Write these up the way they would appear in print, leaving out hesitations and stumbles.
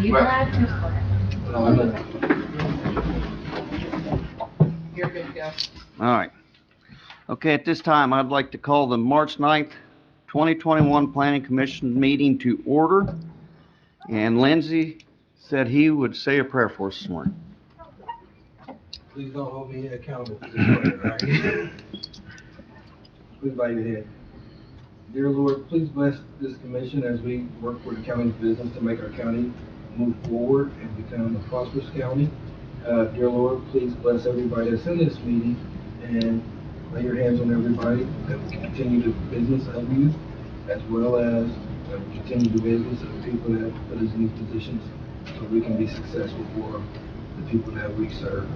you glad? You're good to go. All right. Okay, at this time, I'd like to call the March 9th, 2021 Planning Commission meeting to order. And Lindsay said he would say a prayer for us this morning. Please don't hold me accountable for this prayer, all right? Please bow your head. Dear Lord, please bless this commission as we work for the county's business to make our county move forward and become a prosperous county. Dear Lord, please bless everybody that's in this meeting and lay your hands on everybody that we can continue the business of you, as well as continue the business of the people that have put us in these positions so we can be successful for the people that we serve.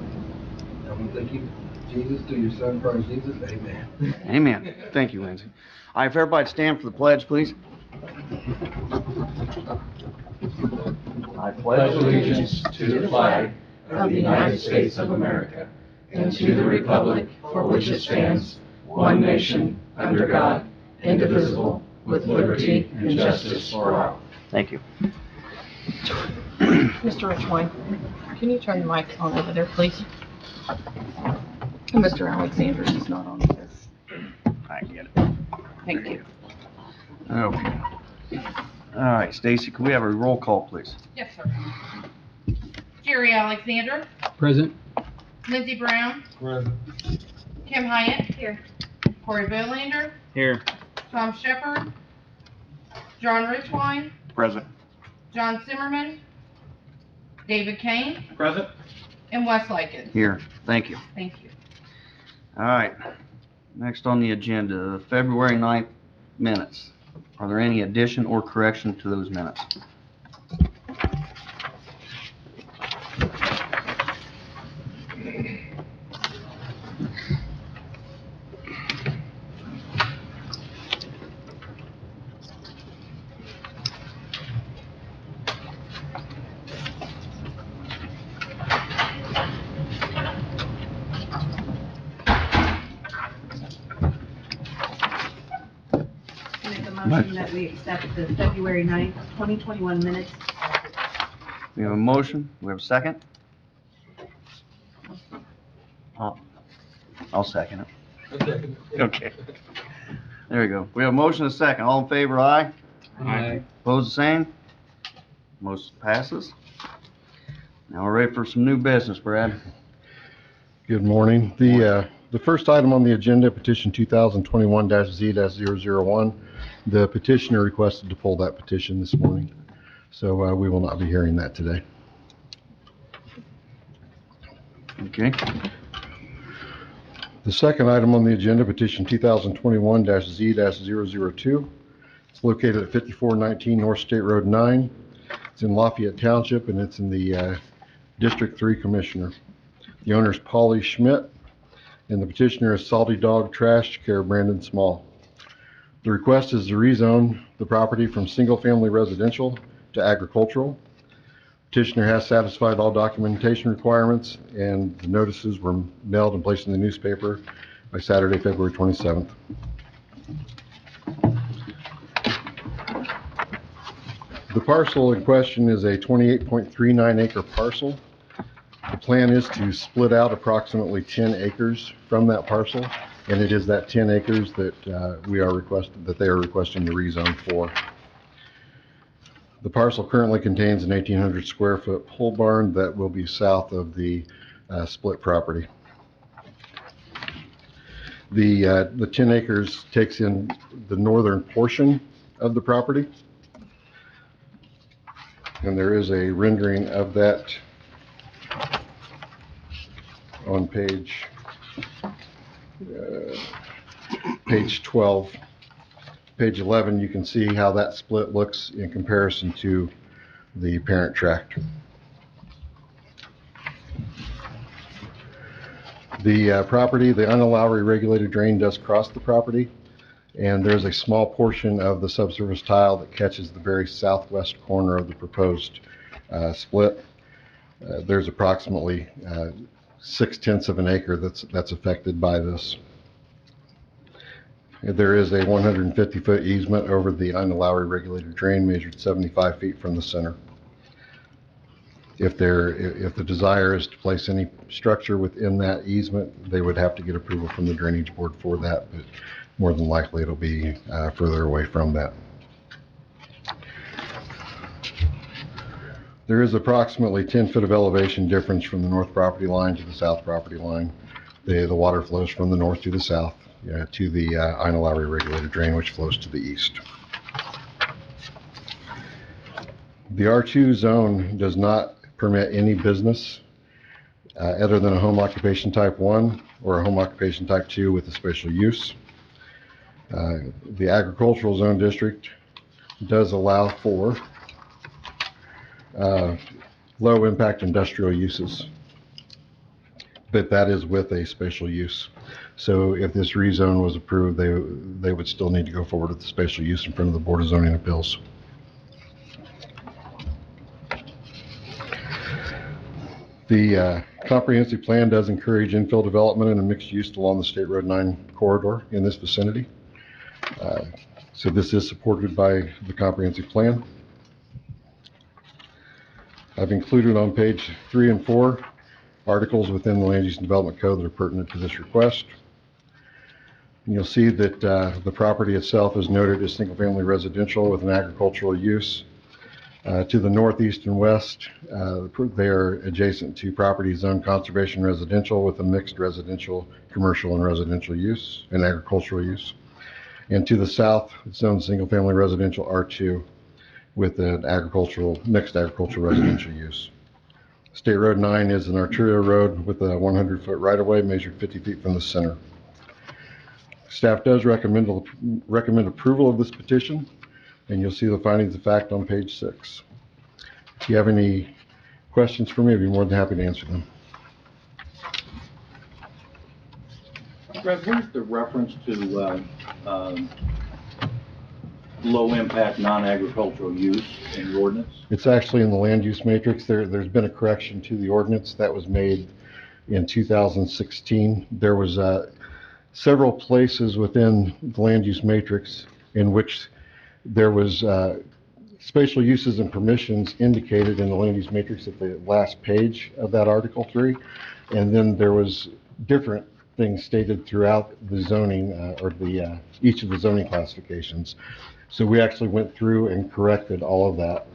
I want to thank you, Jesus, through your son, Christ Jesus. Amen. Amen. Thank you, Lindsay. All right, if everybody stand for the pledge, please. I pledge allegiance to the flag of the United States of America and to the republic for which it stands, one nation, under God, indivisible, with liberty and justice for all. Thank you. Mr. Richwine, can you turn the microphone over there, please? And Mr. Alexander is not on this. I get it. Thank you. Okay. All right, Stacy, can we have a roll call, please? Yes, sir. Jerry Alexander, Present. Lindsey Brown, Present. Kim Hyatt. Here. Corey Bolander, Here. Tom Shepherd, John Richwine, Present. John Zimmerman, David Kane, Present. and Wes Likens. Here. Thank you. Thank you. All right. Next on the agenda, the February 9th minutes. Are there any addition or correction to those minutes? Make a motion that we accept the February 9th, 2021 minutes. We have a motion. We have a second? I'll second it. Okay. Okay. There we go. We have a motion and a second. All in favor, aye? Aye. Opposed, the same? Motion passes. Now we're ready for some new business, Brad. Good morning. The first item on the agenda, petition 2021-Z-001. The petitioner requested to pull that petition this morning, so we will not be hearing that today. Okay. The second item on the agenda, petition 2021-Z-002. It's located at 5419 North State Road 9. It's in Lafayette Township, and it's in the District 3 Commissioner. The owner is Polly Schmidt, and the petitioner is Salty Dog Trash, care of Brandon Small. The request is to rezone the property from single-family residential to agricultural. Petitioner has satisfied all documentation requirements, and the notices were mailed and placed in the newspaper by Saturday, February 27th. The parcel in question is a 28.39 acre parcel. The plan is to split out approximately 10 acres from that parcel, and it is that 10 acres that they are requesting the rezone for. The parcel currently contains an 1,800 square foot pole barn that will be south of the split property. The 10 acres takes in the northern portion of the property, and there is a rendering of that on page 12. Page 11, you can see how that split looks in comparison to the parent tract. The property, the unallowed regulated drain does cross the property, and there's a small portion of the subsurface tile that catches the very southwest corner of the proposed split. There's approximately 0.6 of an acre that's affected by this. There is a 150-foot easement over the unallowed regulated drain measured 75 feet from the center. If the desire is to place any structure within that easement, they would have to get approval from the drainage board for that, but more than likely it'll be further away from that. There is approximately 10 foot of elevation difference from the north property line to the south property line. The water flows from the north to the south to the Ina Lowry regulated drain, which flows to the east. The R2 zone does not permit any business other than a home occupation type 1 or a home occupation type 2 with a special use. The agricultural zone district does allow for low impact industrial uses, but that is with a special use. So if this rezone was approved, they would still need to go forward with the special use in front of the Board of Zoning Appeals. The comprehensive plan does encourage infill development and a mixed use along the State Road 9 corridor in this vicinity. So this is supported by the comprehensive plan. I've included on page 3 and 4 articles within the Land Use and Development Code that are pertinent to this request. And you'll see that the property itself is noted as single-family residential with an agricultural use. To the northeast and west, they are adjacent to properties zoned conservation residential with a mixed residential, commercial, and residential use and agricultural use. And to the south, it's zoned single-family residential R2 with an mixed agricultural residential use. State Road 9 is an arterial road with a 100-foot right-of-way measured 50 feet from the center. Staff does recommend approval of this petition, and you'll see the findings of fact on page 6. If you have any questions for me, I'd be more than happy to answer them. Brett, where's the reference to low-impact, non-agricultural use in the ordinance? It's actually in the land use matrix. There's been a correction to the ordinance that was made in 2016. There was several places within the land use matrix in which there was spatial uses and permissions indicated in the land use matrix at the last page of that Article 3. And then there was different things stated throughout the zoning or each of the zoning classifications. So we actually went through and corrected all of that.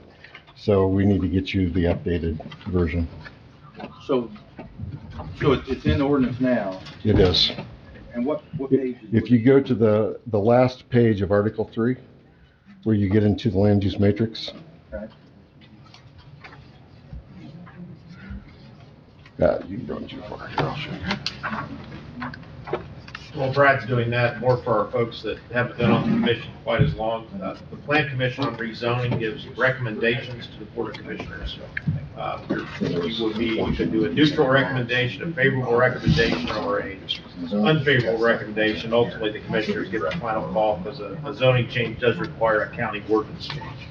So we need to get you the updated version. So it's in the ordinance now, It is. and what page is it? If you go to the last page of Article 3, where you get into the land use matrix. Okay. You can go too far here, I'll show you. Well, Brad's doing that more for our folks that haven't been on the commission quite as long. The Plan Commission on Rezoning gives recommendations to the Board of Commissioners. You can do a neutral recommendation, a favorable recommendation, or a unfavorable recommendation. Ultimately, the commissioners get the final call because a zoning change does require a county ordinance change.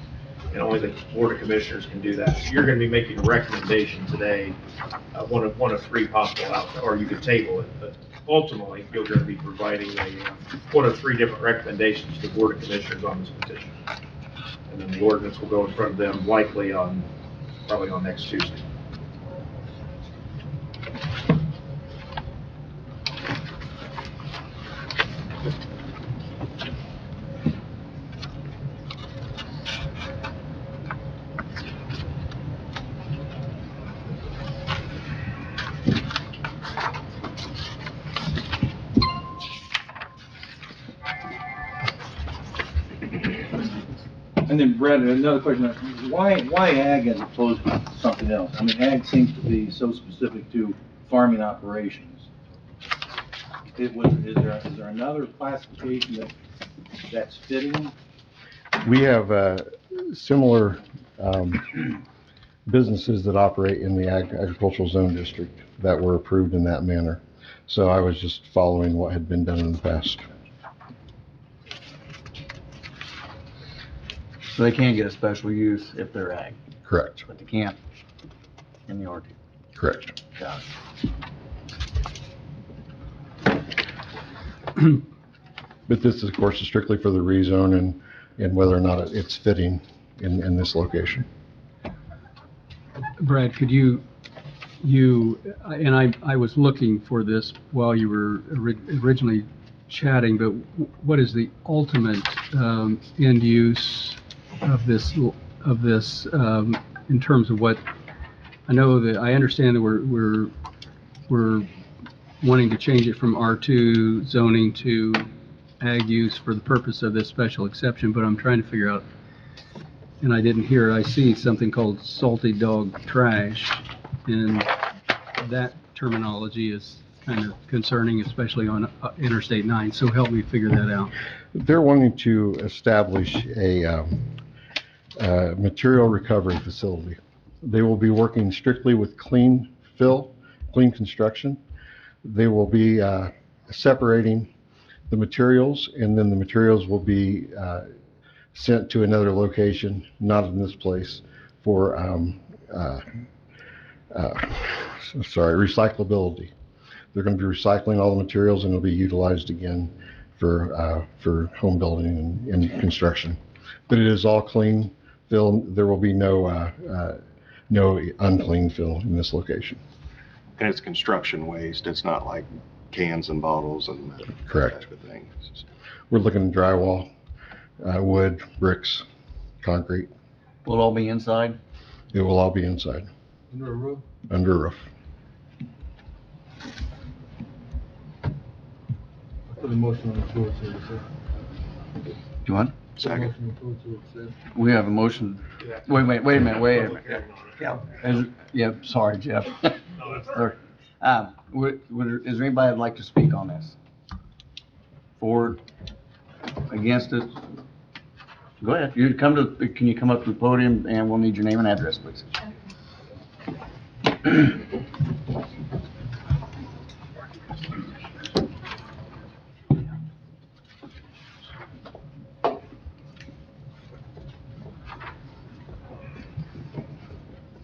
And only the Board of Commissioners can do that. So you're going to be making a recommendation today, one of 3 possible outcomes, or you could table it. But ultimately, you're going to be providing one of 3 different recommendations to the Board of Commissioners on this petition. And then the ordinance will go in front of them likely probably on next Tuesday. And then Brett, another question, why ag as opposed to something else? I mean, ag seems to be so specific to farming operations. Is there another classification that's fitting? We have similar businesses that operate in the agricultural zone district that were approved in that manner. So I was just following what had been done in the past. So they can get a special use if they're ag, Correct. but they can't in the RT. Correct. Got But this, of course, is strictly for the rezone and whether or not it's fitting in this location. Brad, could and I was looking for this while you were originally chatting, but what is the ultimate end use of this, in terms of what, I know that, I understand that we're wanting to change it from R2 zoning to ag use for the purpose of this special exception, but I'm trying to figure out, and I didn't hear, I see something called salty dog trash, and that terminology is kind of concerning, especially on Interstate 9, so help me figure that out. They're wanting to establish a material recovery facility. They will be working strictly with clean fill, clean construction. They will be separating the materials, and then the materials will be sent to another location, not in this place, for recyclability. They're going to be recycling all the materials, and it'll be utilized again for home building and construction. But it is all clean fill. There will be no unclean fill in this location. And it's construction waste. It's not like cans and bottles and that Correct. type of thing. We're looking at drywall, wood, bricks, concrete. Will it all be inside? It will all be inside, Under a roof? under a roof. Put a motion on the floor to accept. Do you want? Second. Motion on the floor to accept. We have a motion. Wait a minute. Yeah, sorry, Jeff. Sorry. Is there anybody that'd like to speak on this? For, against it? Go ahead. Can you come up to the podium, and we'll need your name and address, please.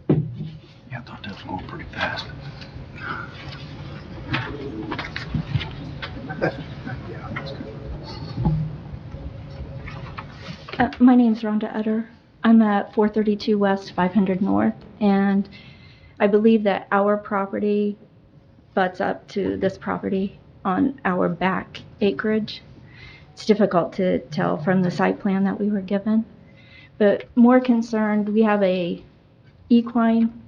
Yeah, I thought that was going pretty fast. My name's Rhonda Utter. I'm at 432 West, 500 North, and I believe that our property butts up to this property on our back acreage. It's difficult to tell from the site plan that we were given, but more concerned, we have a equine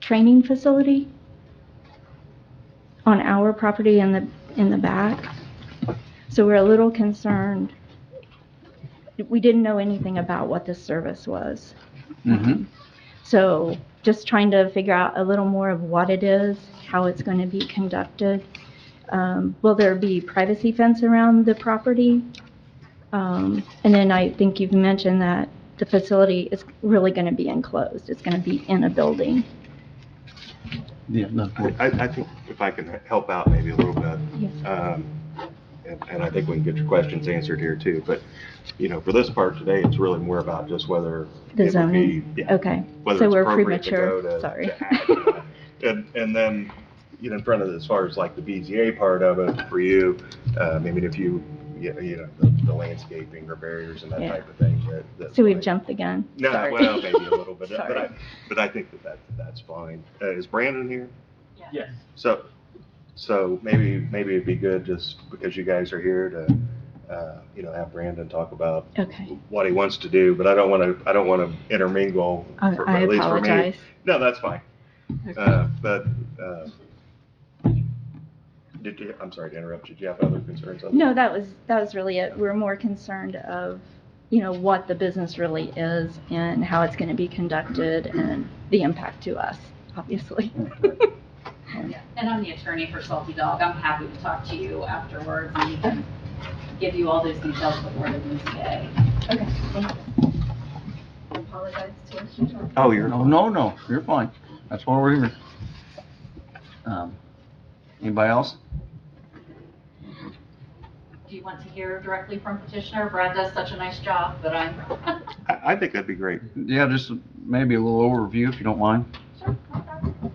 training facility on our property in the back. So we're a little concerned. We didn't know anything about what this service was. Mm-hmm. So just trying to figure out a little more of what it is, how it's going to be conducted. Will there be privacy fence around the property? And then I think you've mentioned that the facility is really going to be enclosed. It's going to be in a building. Yeah, no. I think if I can help out maybe a little bit. Yes. And I think we can get your questions answered here too, but, for this part today, it's really more about just whether. The it would zoning? be- yeah, Okay. Whether So it's we're appropriate to premature. go to. Sorry. to ag. And then, in front of, as far as like the BZA part of it for you, if you, the landscaping or barriers and that Yeah. type of thing that. So we've jumped the gun. No, Sorry. well, maybe a little bit, Sorry. but I think that's fine. Is Brandon here? Yes. So maybe it'd be good, just because you guys are here, to have Brandon talk about Okay. what he wants to do, but I don't want to intermingle. I at least for me. apologize. No, that's fine. Okay. I'm sorry to interrupt you. Do you have other concerns? No, that was really it. We're more concerned of, what the business really is and how it's going to be conducted and the impact to us, obviously. And I'm the attorney for Salty Dog. I'm happy to talk to you afterwards and we can give you all those details before the BZA. Okay, thank you. I apologize to Oh, you're. No, you're fine. That's why we're here. Anybody else? Do you want to hear directly from petitioner? Brad does such a nice job, but I'm. I think that'd be great. Yeah, just maybe a little overview, if you don't mind. Sure, no problem.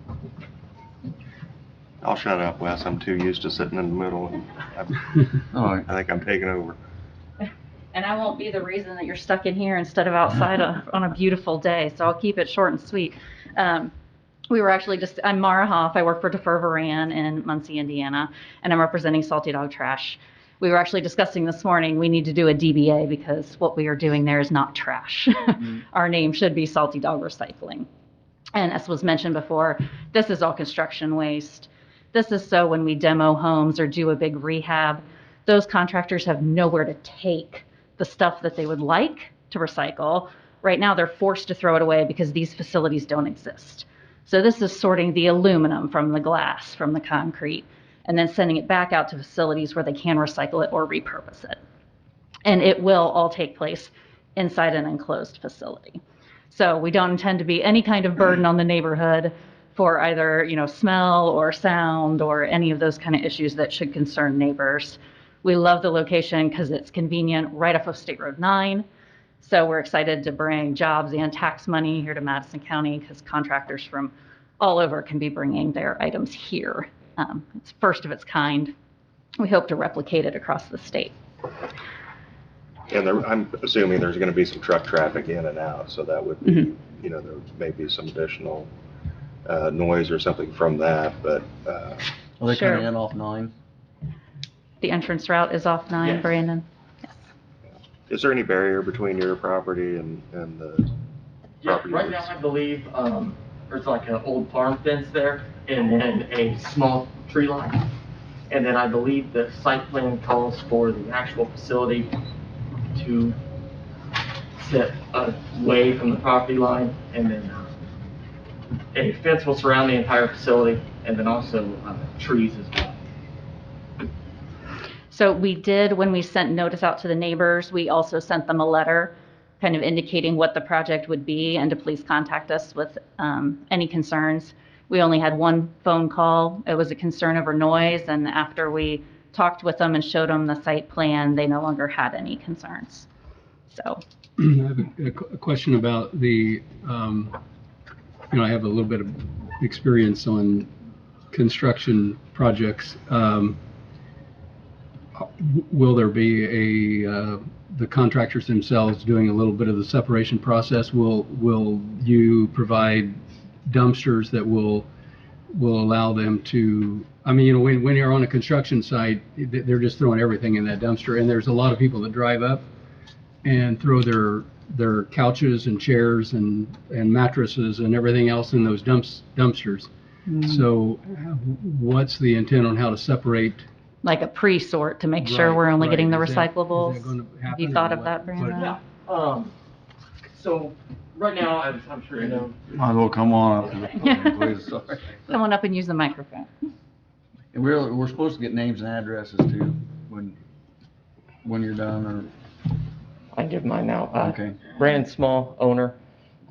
I'll shut up, Wes. I'm too used to sitting in the middle, and All right. I think I'm taking over. and I won't be the reason that you're stuck in here instead of outside on a beautiful day, so I'll keep it short and sweet. We were actually I'm Mara Hoff. I work for Defer Varan in Muncie, Indiana, and I'm representing Salty Dog Trash. We were actually discussing this morning, we need to do a DBA because what we are doing there is not trash. Our name should be Salty Dog Recycling. And as was mentioned before, this is all construction waste. This is so when we demo homes or do a big rehab, those contractors have nowhere to take the stuff that they would like to recycle. Right now, they're forced to throw it away because these facilities don't exist. So this is sorting the aluminum from the glass, from the concrete, and then sending it back out to facilities where they can recycle it or repurpose it. And it will all take place inside an enclosed facility. So we don't intend to be any kind of burden on the neighborhood for either, smell or sound or any of those kind of issues that should concern neighbors. We love the location because it's convenient right off of State Road 9. So we're excited to bring jobs and tax money here to Madison County because contractors from all over can be bringing their items here. It's first of its kind. We hope to replicate it across the state. And I'm assuming there's going to be some truck traffic in and out, so that would be, there may be some additional noise or something from that, but. Are they Sure. coming in off 9? The entrance route is off 9, Yes. Brandon. Is there any barrier between your property and the property? Right now, I believe, there's like an old farm fence there and then a small tree line. And then I believe the site plan calls for the actual facility to sit away from the property line, and then a fence will surround the entire facility, and then also trees as well. So we did, when we sent notice out to the neighbors, we also sent them a letter kind of indicating what the project would be and to please contact us with any concerns. We only had one phone call. It was a concern over noise, and after we talked with them and showed them the site plan, they no longer had any concerns. So. I have a question about the, I have a little bit of experience on construction projects. Will there be the contractors themselves doing a little bit of the separation process? Will you provide dumpsters that will allow them to, when you're on a construction site, they're just throwing everything in that dumpster, and there's a lot of people that drive up and throw their couches and chairs and mattresses and everything else in those dumpsters. So what's the intent on how to separate? Like a pre-sort to make sure we're only getting the recyclables. Is that gonna happen? Have you thought of that, Brandon? Yeah. So right now, I'm sure you know. Might as well come on up to the podium, please. Sorry. Come on up and use the microphone. And we're supposed to get names and addresses too, when you're done, or? I can give mine now. Okay. Brandon Small, owner,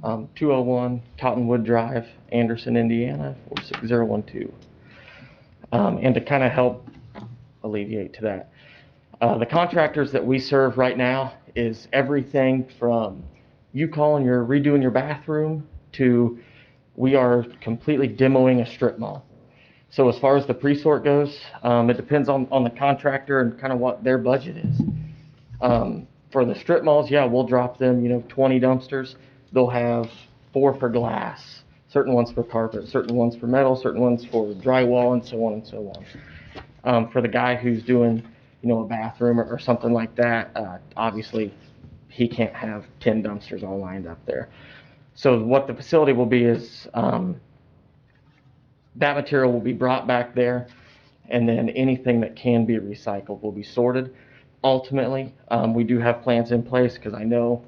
201 Cottonwood Drive, Anderson, Indiana, 46012. And to kind of help alleviate to that, the contractors that we serve right now is everything from you redoing your bathroom to we are completely demoing a strip mall. So as far as the pre-sort goes, it depends on the contractor and kind of what their budget is. For the strip malls, yeah, we'll drop them, 20 dumpsters. They'll have 4 for glass, certain ones for carpet, certain ones for metal, certain ones for drywall, and so on and so on. For the guy who's doing, a bathroom or something like that, obviously he can't have 10 dumpsters all lined up there. So what the facility will be is that material will be brought back there, and then anything that can be recycled will be sorted. Ultimately, we do have plans in place because I know,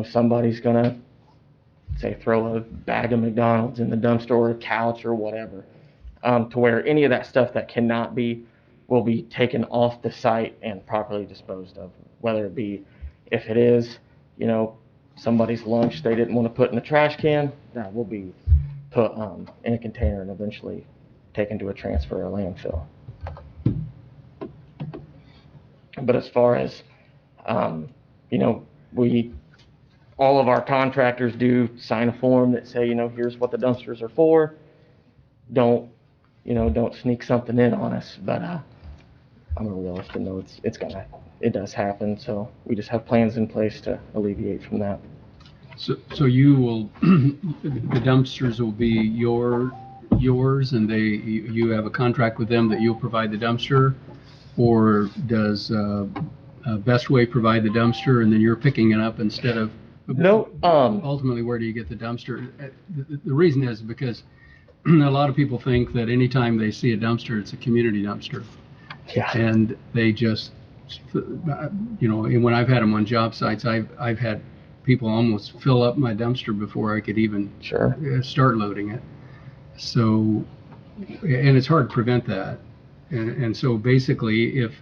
somebody's gonna say throw a bag of McDonald's in the dumpster or a couch or whatever, to where any of that stuff that cannot be will be taken off the site and properly disposed of. Whether it be, if it is, somebody's lunch they didn't want to put in a trash can, that will be put in a container and eventually taken to a transfer or landfill. But as far as, all of our contractors do sign a form that say, here's what the dumpsters are for. Don't sneak something in on us. But I'm a realist and know it does happen, so we just have plans in place to alleviate from that. So you will, the dumpsters will be yours, and you have a contract with them that you'll provide the dumpster? Or does Best Way provide the dumpster and then you're picking it up instead of? No, Ultimately, where do you get the dumpster? The reason is because a lot of people think that anytime they see a dumpster, it's a community dumpster. Yeah. And they just, and when I've had them on job sites, I've had people almost fill up my dumpster before I could even start loading it. So, and it's hard to prevent that. And so basically, if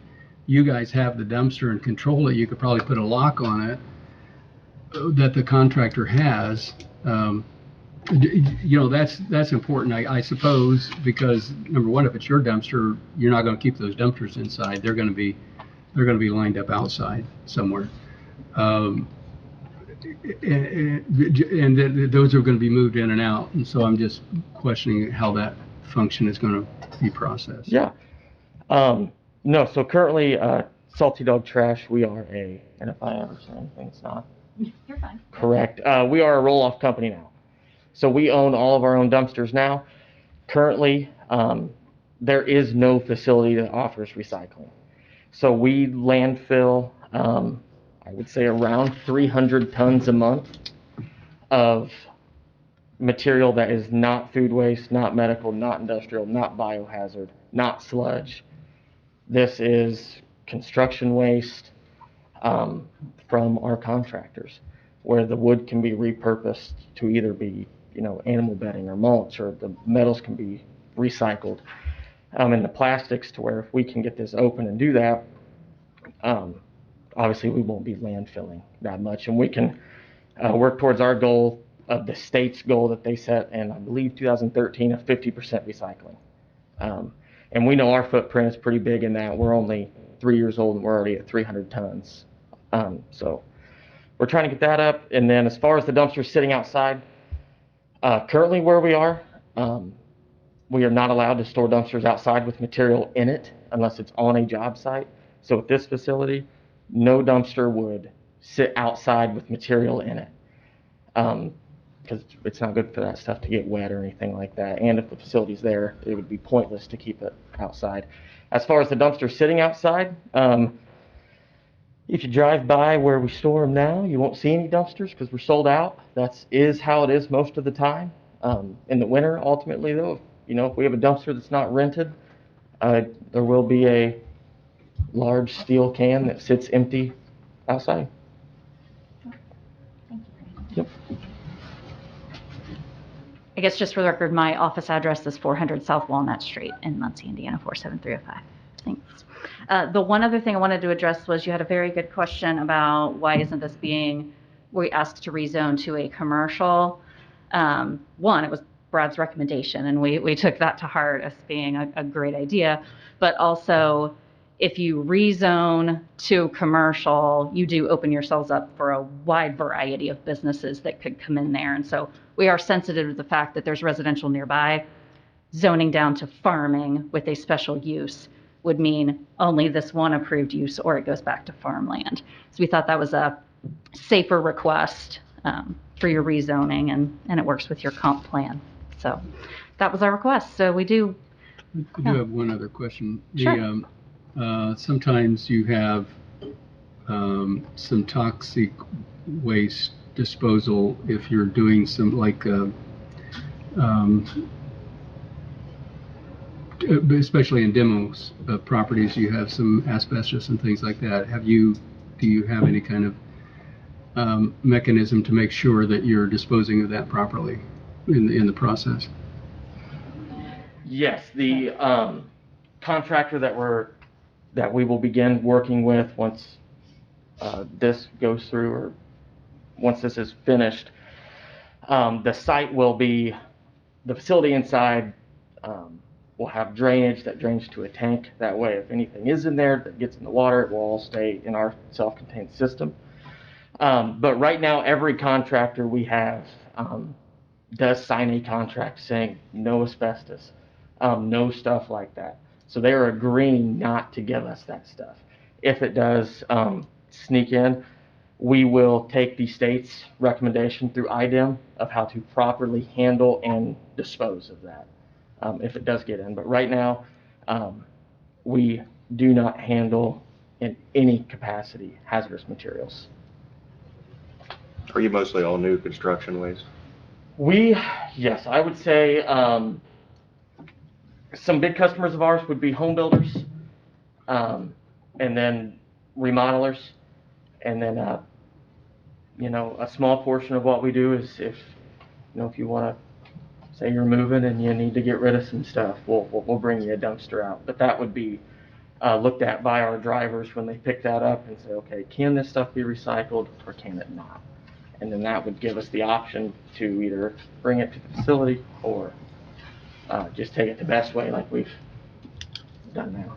you guys have the dumpster and control it, you could probably put a lock on it that the contractor has. That's important, I suppose, because number one, if it's your dumpster, you're not going to keep those dumpsters inside. They're going to be lined up outside somewhere. And those are going to be moved in and out. And so I'm just questioning how that function is going to be processed. Yeah. No, so currently, Salty Dog Trash, we are and if I ever say anything, it's not You're fine. correct. We are a roll-off company now. So we own all of our own dumpsters now. Currently, there is no facility that offers recycling. So we landfill, I would say around 300 tons a month of material that is not food waste, not medical, not industrial, not biohazard, not sludge. This is construction waste from our contractors, where the wood can be repurposed to either be, animal bedding or mulch, or the metals can be recycled, and the plastics to where if we can get this open and do that, obviously we won't be landfilling that much, and we can work towards our goal of the state's goal that they set in, I believe, 2013 of 50% recycling. And we know our footprint is pretty big in that. We're only 3 years old and we're already at 300 tons. So we're trying to get that up. And then as far as the dumpsters sitting outside, currently where we are not allowed to store dumpsters outside with material in it unless it's on a job site. So at this facility, no dumpster would sit outside with material in it. Because it's not good for that stuff to get wet or anything like that. And if the facility's there, it would be pointless to keep it outside. As far as the dumpster sitting outside, if you drive by where we store them now, you won't see any dumpsters because we're sold out. That is how it is most of the time. In the winter, ultimately, though, if we have a dumpster that's not rented, there will be a large steel can that sits empty outside. Yep. I guess just for the record, my office address is 400 South Walnut Street in Muncie, Indiana, 47305. Thanks. The one other thing I wanted to address was you had a very good question about why isn't this we asked to rezone to a commercial. One, it was Brad's recommendation, and we took that to heart as being a great idea. But also, if you rezone to commercial, you do open yourselves up for a wide variety of businesses that could come in there. And so we are sensitive to the fact that there's residential nearby. Zoning down to farming with a special use would mean only this one approved use or it goes back to farmland. So we thought that was a safer request for your rezoning, and it works with your comp plan. So that was our request. So we do. I do have one other question. Sure. Sometimes you have some toxic waste disposal if you're doing some especially in demos properties, you have some asbestos and things like that. Do you have any kind of mechanism to make sure that you're disposing of that properly in the process? Yes, the contractor that we will begin working with once this goes through, or once this is finished, the site will be, the facility inside will have drainage that drains to a tank. That way, if anything is in there that gets in the water, it will all stay in our self-contained system. But right now, every contractor we have does sign a contract saying no asbestos, no stuff like that. So they are agreeing not to give us that stuff. If it does sneak in, we will take the state's recommendation through IDEM of how to properly handle and dispose of that if it does get in. But right now, we do not handle in any capacity hazardous materials. Are you mostly all new construction waste? Yes, I would say some big customers of ours would be home builders, and then remodelers, and then a small portion of what we do is if you want to say you're moving and you need to get rid of some stuff, we'll bring you a dumpster out. But that would be looked at by our drivers when they pick that up and say, okay, can this stuff be recycled or can it not? And then that would give us the option to either bring it to the facility or just take it the best way like we've done now.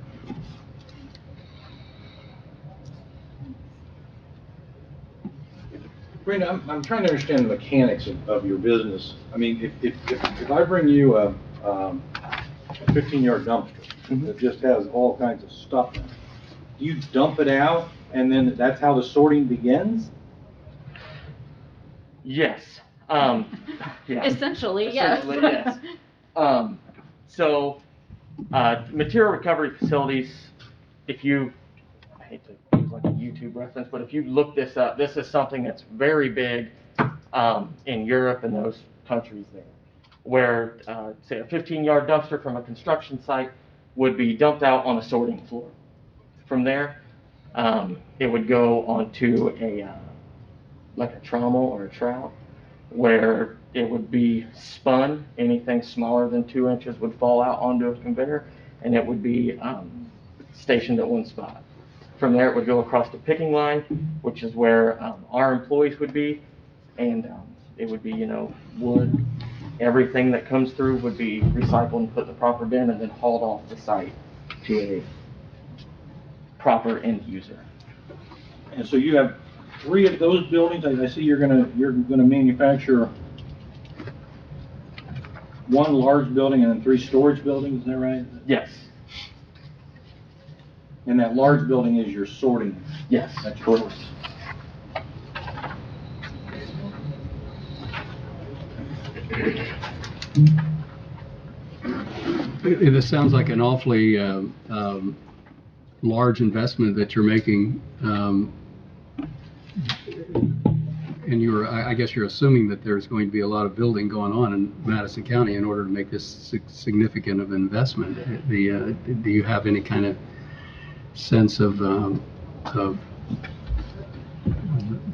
Brenda, I'm trying to understand the mechanics of your business. I mean, if I bring you a 15-yard dumpster that just has all kinds of stuff in it, do you dump it out and then that's how the sorting begins? Yes. Yeah. Essentially, yes. So, material recovery facilities, if you, I hate to use like a YouTube reference, but if you look this up, this is something that's very big in Europe and those countries there, where, say, a 15-yard dumpster from a construction site would be dumped out on a sorting floor. From there, it would go onto like a trommel or a trout, where it would be spun. Anything smaller than 2 inches would fall out onto a conveyor, and it would be stationed at one spot. From there, it would go across the picking line, which is where our employees would be, and it would be, wood. Everything that comes through would be recycled and put in the proper bin and then hauled off the site to a proper end user. And so you have 3 of those buildings. I see you're gonna manufacture 1 large building and then 3 storage buildings. Is that right? Yes. And that large building is your sorting. Yes, That's correct. This sounds like an awfully large investment that you're making, and I guess you're assuming that there's going to be a lot of building going on in Madison County in order to make this significant of an investment. Do you have any kind of sense of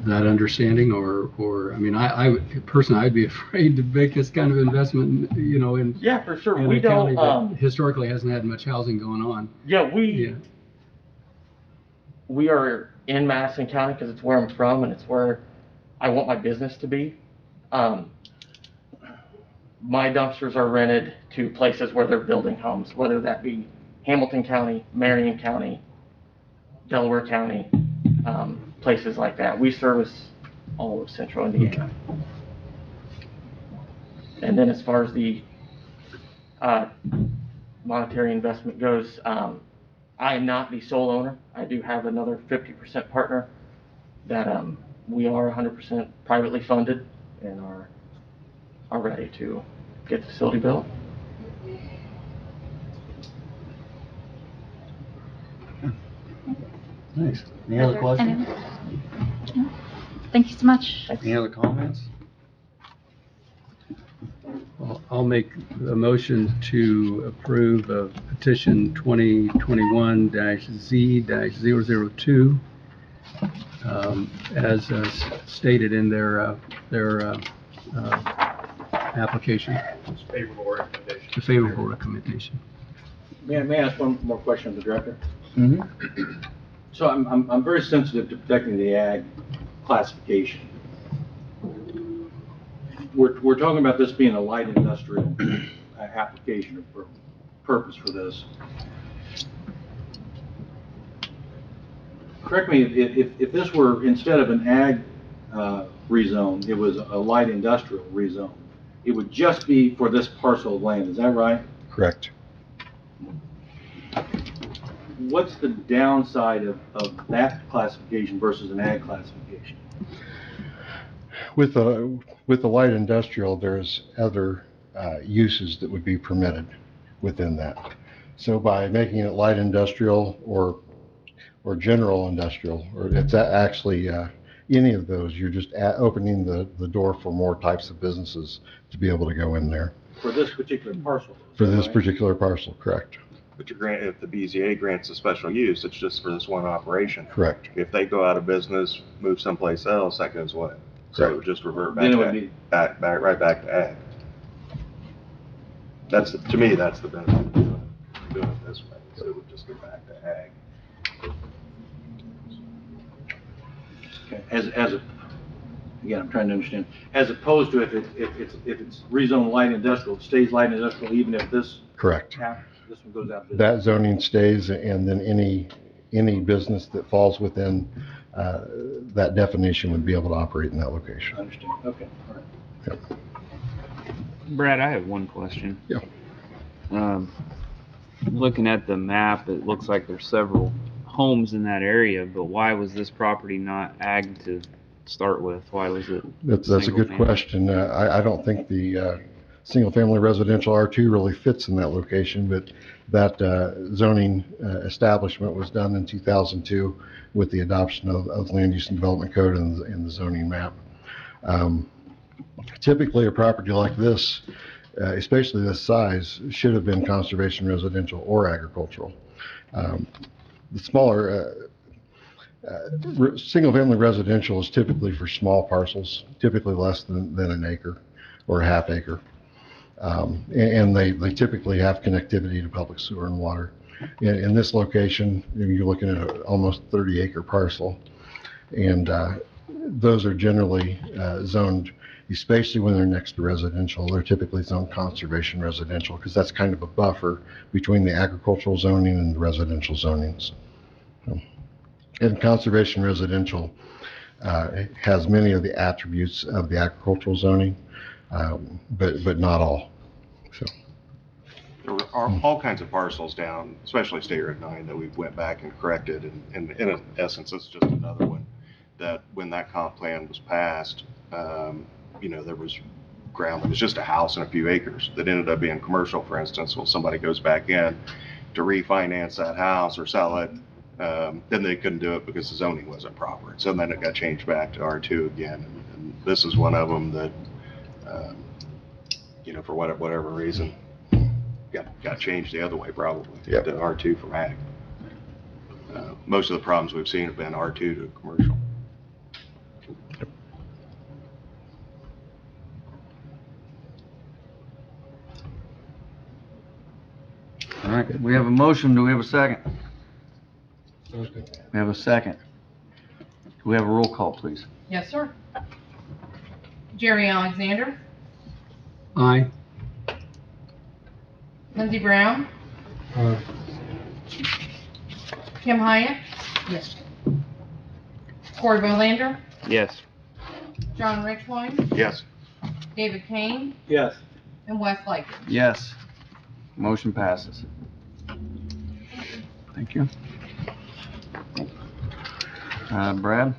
that understanding, or I mean, I personally, I'd be afraid to make this kind of investment, in yeah, for sure. in We a county don't that historically hasn't had much housing going on. Yeah, we are in Madison County because it's where I'm from and it's where I want my business to be. My dumpsters are rented to places where they're building homes, whether that be Hamilton County, Marion County, Delaware County, places like that. We service all of central Indiana. Okay. And then as far as the monetary investment goes, I am not the sole owner. I do have another 50% partner that we are 100% privately funded and are ready to get the facility built. Nice. Any other questions? No. Thank you so much. Any other comments? Well, I'll make a motion to approve of petition 2021-Z-002 as stated in their application. It's favorable recommendation. The favorable recommendation. May I ask one more question of the director? Mm-hmm. So I'm very sensitive to protecting the ag classification. We're talking about this being a light industrial application or purpose for this. Correct me if this were, instead of an ag rezone, it was a light industrial rezone, it would just be for this parcel of land. Is that right? Correct. what's the downside of that classification versus an ag classification? With the light industrial, there's other uses that would be permitted within that. So by making it light industrial or general industrial, or it's actually any of those, you're just opening the door for more types of businesses to be able to go in there. For this particular parcel? For this particular parcel, correct. But if the BZA grants a special use, it's just for this one operation. Correct. If they go out of business, move someplace else, that goes away. So it would just revert back Then it to would be- right back to ag. To me, that's the benefit of doing it this way. So it would just go back to ag. Okay. Again, I'm trying to understand, as opposed to if it's rezoned light industrial, it stays light industrial even if this Correct. happens, this one goes out of business. That zoning stays, and then any business that falls within that definition would be able to operate in that location. I understand, okay, all right. Yep. Brad, I have one question. Yeah. Looking at the map, it looks like there's several homes in that area, but why was this property not ag to start with? Why was it? That's a good single-family? question. I don't think the single-family residential R2 really fits in that location, but that zoning establishment was done in 2002 with the adoption of the Land Use and Development Code and the zoning map. Typically, a property like this, especially this size, should have been conservation residential or agricultural. The smaller single-family residential is typically for small parcels, typically less than an acre or a half acre. And they typically have connectivity to public sewer and water. In this location, you're looking at an almost 30-acre parcel. And those are generally zoned, especially when they're next to residential. They're typically zoned conservation residential because that's kind of a buffer between the agricultural zoning and the residential zonings. And conservation residential has many of the attributes of the agricultural zoning, but not all. So There are all kinds of parcels down, especially State Road 9, that we went back and corrected, and in essence, it's just another one that when that comp plan was passed, there was ground that was just a house and a few acres that ended up being commercial, for instance. Well, somebody goes back in to refinance that house or sell it, then they couldn't do it because the zoning wasn't proper. So then it got changed back to R2 again, and this is one of them that, for whatever reason, got changed the other way probably, Yep. to R2 from ag. Most of the problems we've seen have been R2 to commercial. All right, we have a motion. Do we have a second? We have a second. Do we have a roll call, please? Yes, sir. Jerry Alexander, Aye. Lindsey Brown, Kim Hyatt. Yes. Corey Bolander, Yes. John Richwine, Yes. David Kane, Yes. and Wes Lightfoot. Yes. Motion passes. Thank you. Brad?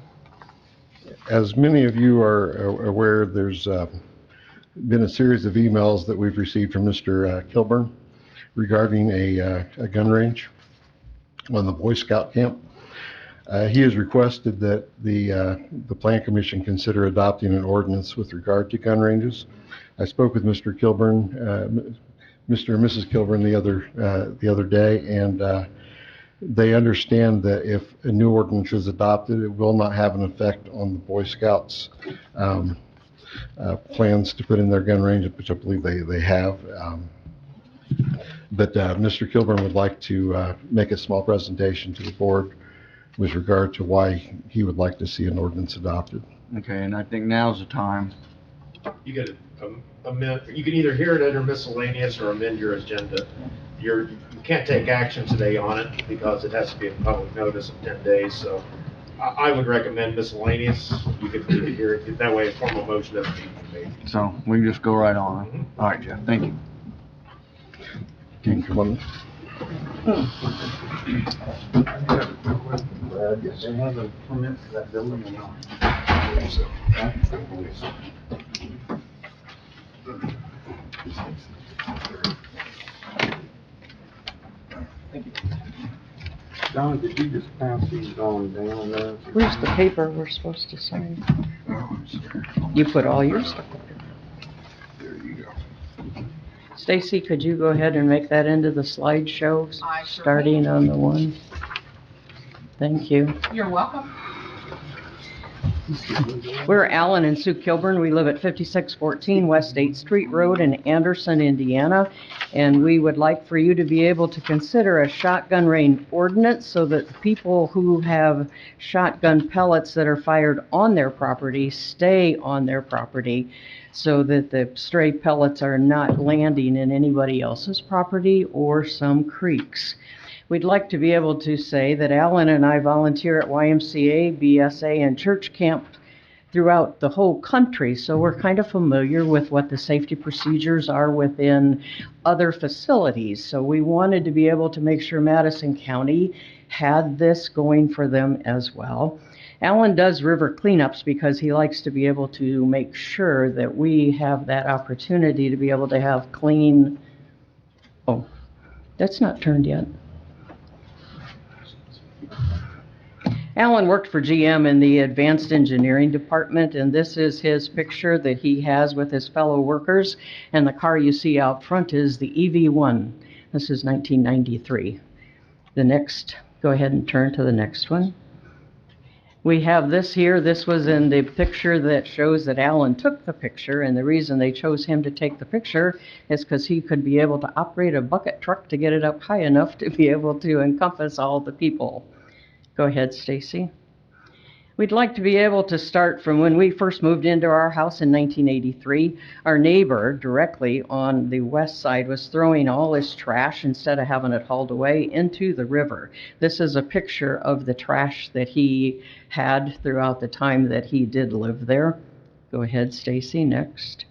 as many of you are aware, there's been a series of emails that we've received from Mr. Kilburn regarding a gun range on the Boy Scout camp. He has requested that the Plan Commission consider adopting an ordinance with regard to gun ranges. I spoke with Mr. Kilburn, Mr. and Mrs. Kilburn the other day, and they understand that if a new ordinance is adopted, it will not have an effect on the Boy Scouts' plans to put in their gun range, which I believe they have. But Mr. Kilburn would like to make a small presentation to the board with regard to why he would like to see an ordinance adopted. Okay, and I think now's the time. You could amend, you can either hear it under miscellaneous or amend your agenda. You can't take action today on it because it has to be in public notice of 10 days, so I would recommend miscellaneous. You could hear it, that way a formal motion doesn't need to be made. So we can just go right on. All right, Jeff, thank you. Can you come on? Yes, they have a permit for that building or not? Don, did you just pass these on down there? Where's the paper we're supposed to sign? You put all your stuff up there. There you go. Stacy, could you go ahead and make that into the slideshow, I sure starting on the one? Thank you. You're welcome. We're Alan and Sue Kilburn. We live at 5614 West 8th Street Road in Anderson, Indiana. And we would like for you to be able to consider a shotgun range ordinance so that the people who have shotgun pellets that are fired on their property stay on their property so that the stray pellets are not landing in anybody else's property or some creeks. We'd like to be able to say that Alan and I volunteer at YMCA, BSA, and church camp throughout the whole country, so we're kind of familiar with what the safety procedures are within other facilities. So we wanted to be able to make sure Madison County had this going for them as well. Alan does river cleanups because he likes to be able to make sure that we have that opportunity to be able to have clean. Oh, that's not turned yet. Alan worked for GM in the advanced engineering department, and this is his picture that he has with his fellow workers. And the car you see out front is the EV1. This is 1993. The next, go ahead and turn to the next one. We have this here. This was in the picture that shows that Alan took the picture, and the reason they chose him to take the picture is because he could be able to operate a bucket truck to get it up high enough to be able to encompass all the people. Go ahead, Stacy. We'd like to be able to start from when we first moved into our house in 1983. Our neighbor directly on the west side was throwing all his trash instead of having it hauled away into the river. This is a picture of the trash that he had throughout the time that he did live there. Go ahead, Stacy, next.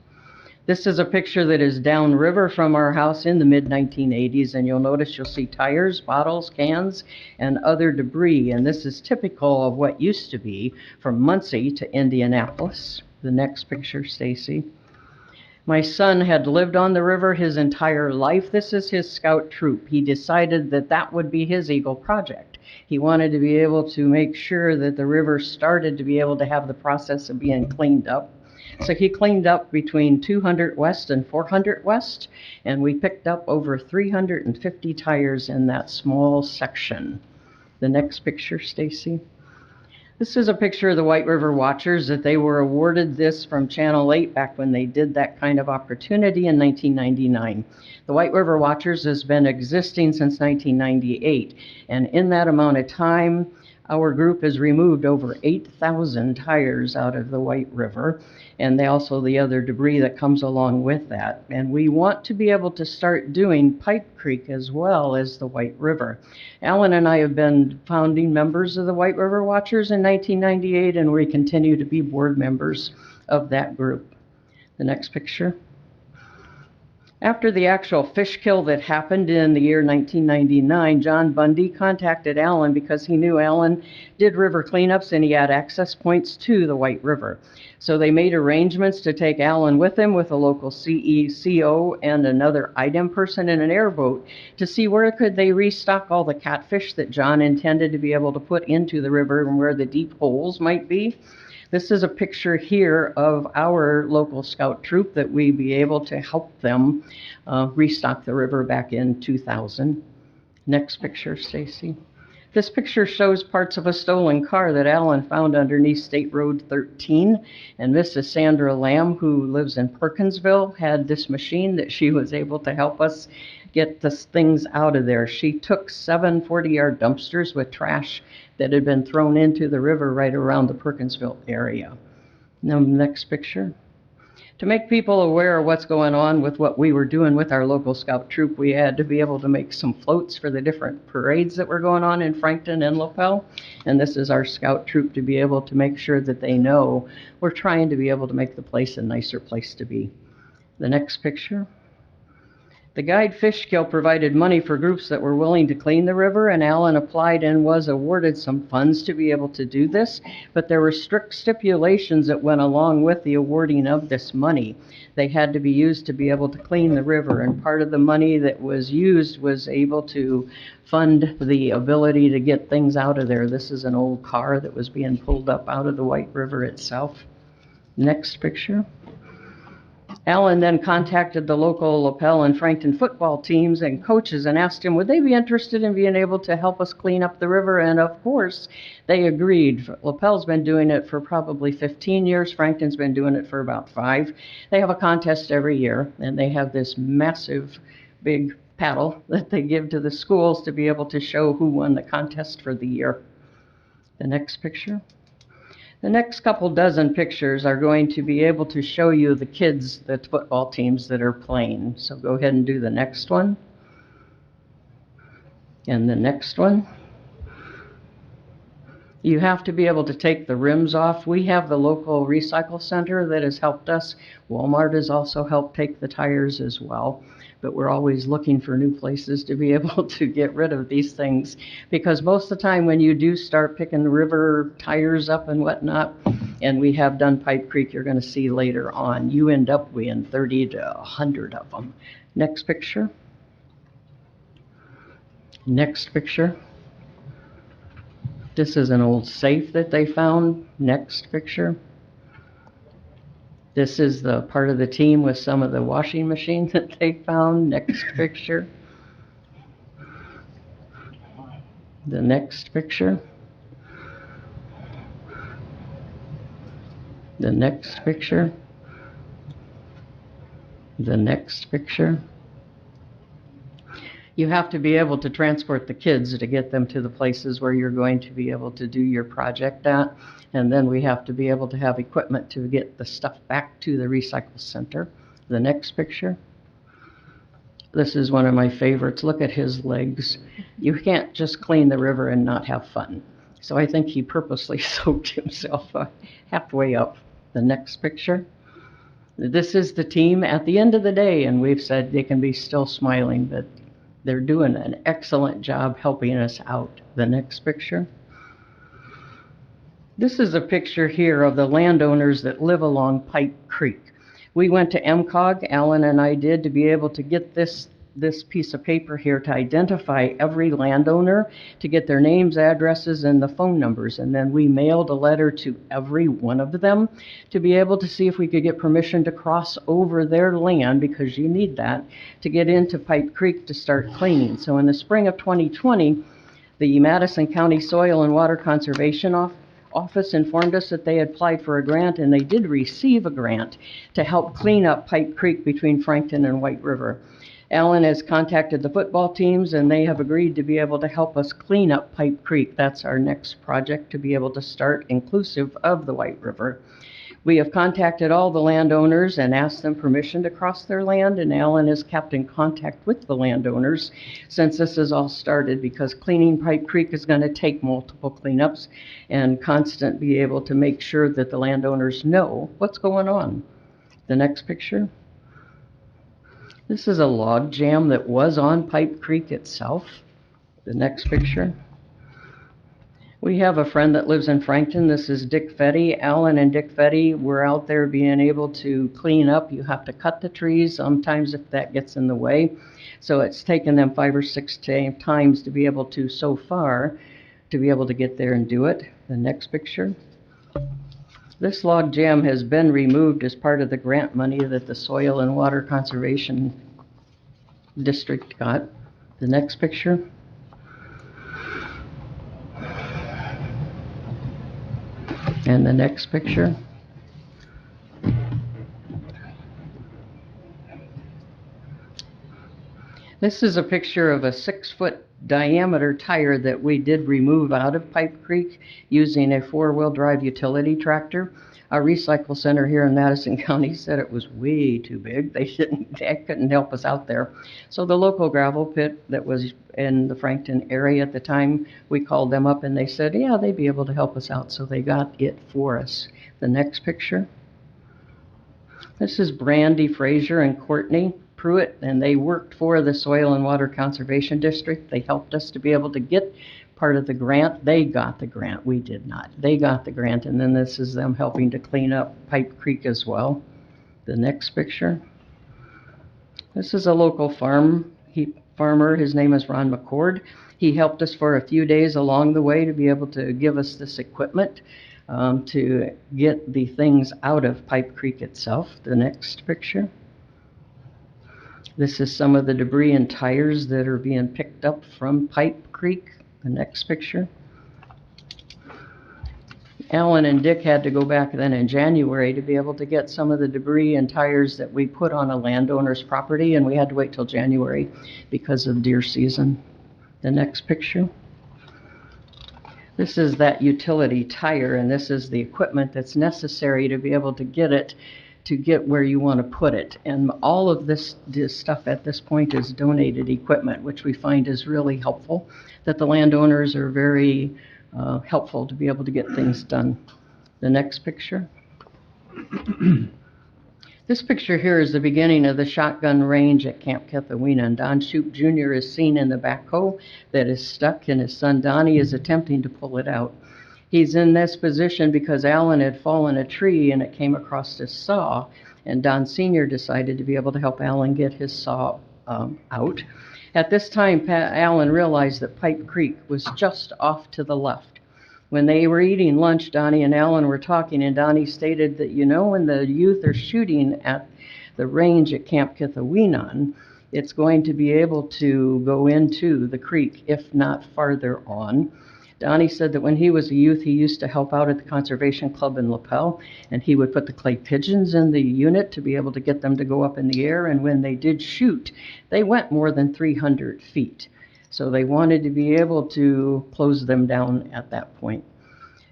This is a picture that is downriver from our house in the mid-1980s, and you'll notice you'll see tires, bottles, cans, and other debris, and this is typical of what used to be from Muncie to Indianapolis. The next picture, Stacy. My son had lived on the river his entire life. This is his scout troop. He decided that that would be his Eagle project. He wanted to be able to make sure that the river started to be able to have the process of being cleaned up. So he cleaned up between 200 West and 400 West, and we picked up over 350 tires in that small section. The next picture, Stacy. This is a picture of the White River Watchers, that they were awarded this from Channel 8 back when they did that kind of opportunity in 1999. The White River Watchers has been existing since 1998, and in that amount of time, our group has removed over 8,000 tires out of the White River, and also the other debris that comes along with that. And we want to be able to start doing Pipe Creek as well as the White River. Alan and I have been founding members of the White River Watchers in 1998, and we continue to be board members of that group. The next picture. After the actual fish kill that happened in the year 1999, John Bundy contacted Alan because he knew Alan did river cleanups and he had access points to the White River. So they made arrangements to take Alan with him with a local CEO and another IDEM person in an airboat to see where could they restock all the catfish that John intended to be able to put into the river and where the deep holes might be. This is a picture here of our local scout troop that we be able to help them restock the river back in 2000. Next picture, Stacy. This picture shows parts of a stolen car that Alan found underneath State Road 13. And Mrs. Sandra Lamb, who lives in Perkinsville, had this machine that she was able to help us get the things out of there. She took 7 40-yard dumpsters with trash that had been thrown into the river right around the Perkinsville area. Now, next picture. To make people aware of what's going on with what we were doing with our local scout troop, we had to be able to make some floats for the different parades that were going on in Frankton and Lapel. And this is our scout troop to be able to make sure that they know we're trying to be able to make the place a nicer place to be. The next picture. The guide Fishkill provided money for groups that were willing to clean the river, and Allen applied and was awarded some funds to be able to do this, but there were strict stipulations that went along with the awarding of this money. They had to be used to be able to clean the river, and part of the money that was used was able to fund the ability to get things out of there. This is an old car that was being pulled up out of the White River itself. Next picture. Allen then contacted the local Lapel and Frankton football teams and coaches and asked him would they be interested in being able to help us clean up the river, and of course they agreed. Lapel's been doing it for probably 15 years. Frankton's been doing it for about 5. They have a contest every year, and they have this massive big paddle that they give to the schools to be able to show who won the contest for the year. The next picture. The next couple dozen pictures are going to be able to show you the kids, the football teams that are playing. So go ahead and do the next one. And the next one. You have to be able to take the rims off. We have the local recycle center that has helped us. Walmart has also helped take the tires as well. But we're always looking for new places to be able to get rid of these things. Because most of the time when you do start picking river tires up and whatnot, and we have done Pipe Creek, you're going to see later on, you end up with 30 to 100 of them. Next picture. Next picture. This is an old safe that they found. Next picture. This is the part of the team with some of the washing machines that they found. Next picture. The next picture. The next picture. The next picture. You have to be able to transport the kids to get them to the places where you're going to be able to do your project at. And then we have to be able to have equipment to get the stuff back to the recycle center. The next picture. This is one of my favorites. Look at his legs. You can't just clean the river and not have fun. So I think he purposely soaked himself halfway up. The next picture. This is the team at the end of the day, and we've said they can be still smiling, but they're doing an excellent job helping us out. The next picture. This is a picture here of the landowners that live along Pipe Creek. We went to MCOG, Alan and I did, to be able to get this piece of paper here to identify every landowner, to get their names, addresses, and the phone numbers. And then we mailed a letter to every one of them to be able to see if we could get permission to cross over their land, because you need that, to get into Pipe Creek to start cleaning. So in the spring of 2020, the Madison County Soil and Water Conservation Office informed us that they had applied for a grant, and they did receive a grant to help clean up Pipe Creek between Frankton and White River. Alan has contacted the football teams, and they have agreed to be able to help us clean up Pipe Creek. That's our next project to be able to start, inclusive of the White River. We have contacted all the landowners and asked them permission to cross their land, and Alan has kept in contact with the landowners since this has all started, because cleaning Pipe Creek is going to take multiple cleanups and constant be able to make sure that the landowners know what's going on. The next picture. This is a log jam that was on Pipe Creek itself. The next picture. We have a friend that lives in Frankton. This is Dick Fetty. Alan and Dick Fetty were out there being able to clean up. You have to cut the trees sometimes if that gets in the way. So it's taken them 5 or 6 times to be able to, so far, to be able to get there and do it. The next picture. This log jam has been removed as part of the grant money that the Soil and Water Conservation District got. The next picture. And the next picture. This is a picture of a 6-foot diameter tire that we did remove out of Pipe Creek using a 4-wheel drive utility tractor. Our recycle center here in Madison County said it was way too big. They couldn't help us out there. So the local gravel pit that was in the Frankton area at the time, we called them up and they said, yeah, they'd be able to help us out. So they got it for us. The next picture. This is Brandy Frazier and Courtney Pruitt, and they worked for the Soil and Water Conservation District. They helped us to be able to get part of the grant. They got the grant, we did not. They got the grant, and then this is them helping to clean up Pipe Creek as well. The next picture. This is a local farmer. His name is Ron McCord. He helped us for a few days along the way to be able to give us this equipment to get the things out of Pipe Creek itself. The next picture. This is some of the debris and tires that are being picked up from Pipe Creek. The next picture. Alan and Dick had to go back then in January to be able to get some of the debris and tires that we put on a landowner's property, and we had to wait till January because of deer season. The next picture. This is that utility tire, and this is the equipment that's necessary to be able to get where you want to put it. And all of this stuff at this point is donated equipment, which we find is really helpful, that the landowners are very helpful to be able to get things done. The next picture. This picture here is the beginning of the shotgun range at Camp Kethawena, and Don Shoup Jr. is seen in the backhoe that is stuck, and his son Donnie is attempting to pull it out. He's in this position because Alan had fallen a tree and it came across his saw, and Don Sr. decided to be able to help Alan get his saw out. At this time, Alan realized that Pipe Creek was just off to the left. When they were eating lunch, Donnie and Alan were talking, and Donnie stated that, you know, when the youth are shooting at the range at Camp Kithaweenan, it's going to be able to go into the creek, if not farther on. Donnie said that when he was a youth, he used to help out at the Conservation Club in Lapel, and he would put the clay pigeons in the unit to be able to get them to go up in the air, and when they did shoot, they went more than 300 feet. So they wanted to be able to close them down at that point.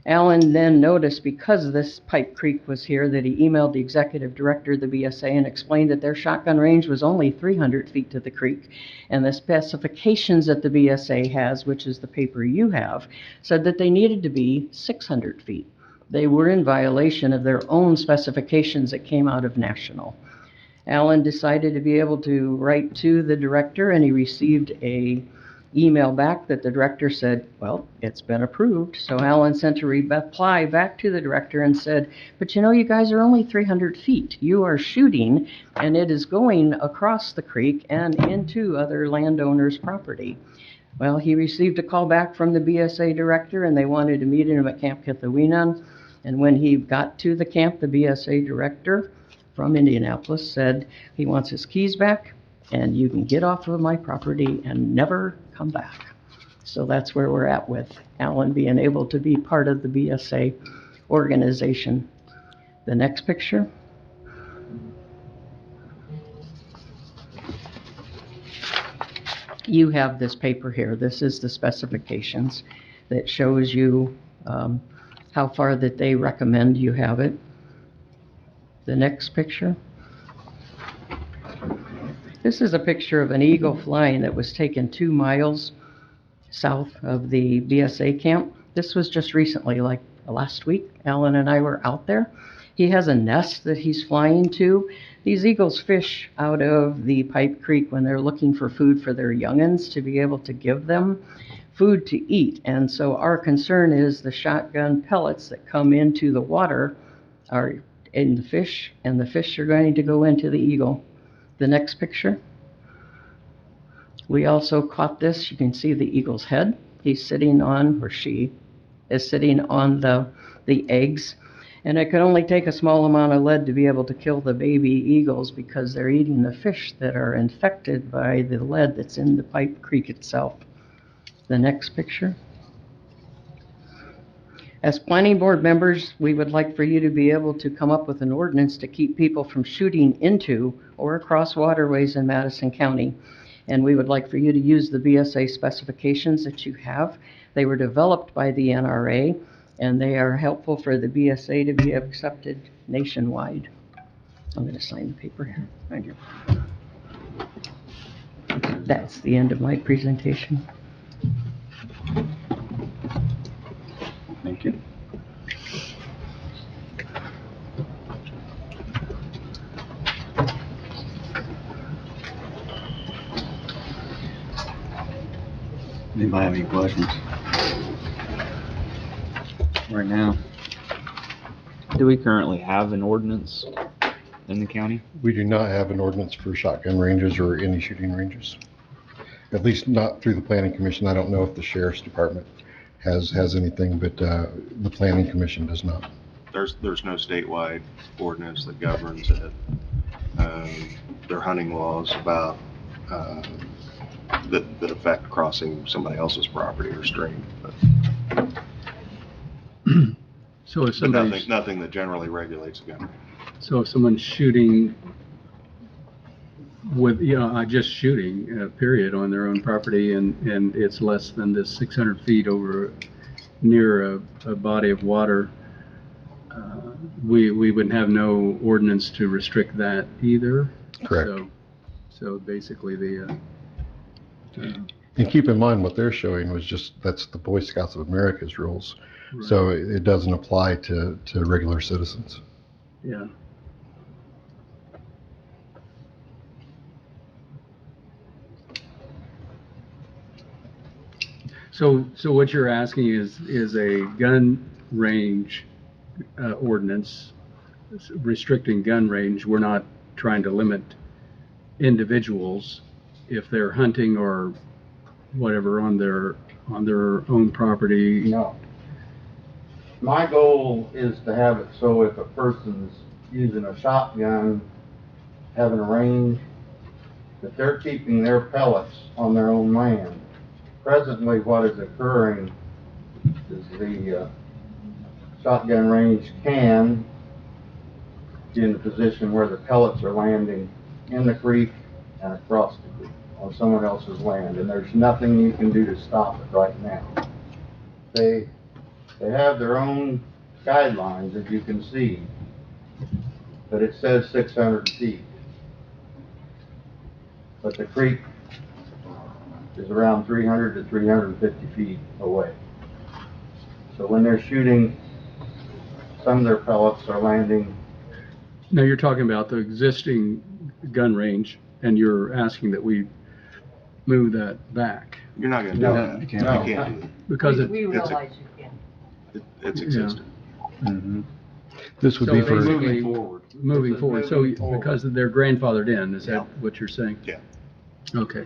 Alan then noticed, because this Pipe Creek was here, that he emailed the executive director of the BSA and explained that their shotgun range was only 300 feet to the creek, and the specifications that the BSA has, which is the paper you have, said that they needed to be 600 feet. They were in violation of their own specifications that came out of National. Alan decided to be able to write to the director, and he received a email back that the director said, well, it's been approved. So Alan sent a reply back to the director and said, but you know, you guys are only 300 feet. You are shooting, and it is going across the creek and into other landowners' property. Well, he received a call back from the BSA director, and they wanted to meet him at Camp Kithaweenan. And when he got to the camp, the BSA director from Indianapolis said he wants his keys back, and you can get off of my property and never come back. So that's where we're at with Alan being able to be part of the BSA organization. The next picture. You have this paper here. This is the specifications that shows you how far that they recommend you have it. The next picture. This is a picture of an eagle flying that was taken 2 miles south of the BSA camp. This was just recently, like last week. Alan and I were out there. He has a nest that he's flying to. These eagles fish out of the Pipe Creek when they're looking for food for their young'uns to be able to give them food to eat. And so our concern is the shotgun pellets that come into the water are in the fish, and the fish are going to go into the eagle. The next picture. We also caught this. You can see the eagle's head. He's sitting on, or she is sitting on the eggs. And it could only take a small amount of lead to be able to kill the baby eagles because they're eating the fish that are infected by the lead that's in the Pipe Creek itself. The next picture. As planning board members, we would like for you to be able to come up with an ordinance to keep people from shooting into or across waterways in Madison County. And we would like for you to use the BSA specifications that you have. They were developed by the NRA, and they are helpful for the BSA to be accepted nationwide. I'm going to sign the paper here. Thank you. That's the end of my presentation. Thank you. Anybody have any questions? Right now. Do we currently have an ordinance in the county? We do not have an ordinance for shotgun ranges or any shooting ranges. At least not through the planning commission. I don't know if the sheriff's department has anything, but the planning commission does not. There's no statewide ordinance that governs it. There are hunting laws about, that affect crossing somebody else's property or stream, but So if somebody's, nothing that generally regulates a gun range. so if someone's shooting with, just shooting, period, on their own property and it's less than this 600 feet over near a body of water, we would have no ordinance to restrict that either. Correct. So basically And keep in mind what they're showing was that's the Boy Scouts of America's rules. Right. So it doesn't apply to regular citizens. yeah. So what you're asking is a gun range ordinance restricting gun range. We're not trying to limit individuals if they're hunting or whatever on their own property. No. My goal is to have it so if a person's using a shotgun, having a range, that they're keeping their pellets on their own land. Presently, what is occurring is the shotgun range can be in a position where the pellets are landing in the creek and across the creek on someone else's land, and there's nothing you can do to stop it right now. They have their own guidelines, as you can see, but it says 600 feet. But the creek is around 300 to 350 feet away. So when they're shooting, some of their pellets are landing. Now you're talking about the existing gun range and you're asking that we move that back. You're not gonna do No, that. you You can't. can't do it. Because We realize you can. It's existing. Mm-hmm. This would So be for, basically, Moving forward. moving This is forward, so moving forward. because they're grandfathered in, is Yeah. that what you're saying? Yeah. Okay.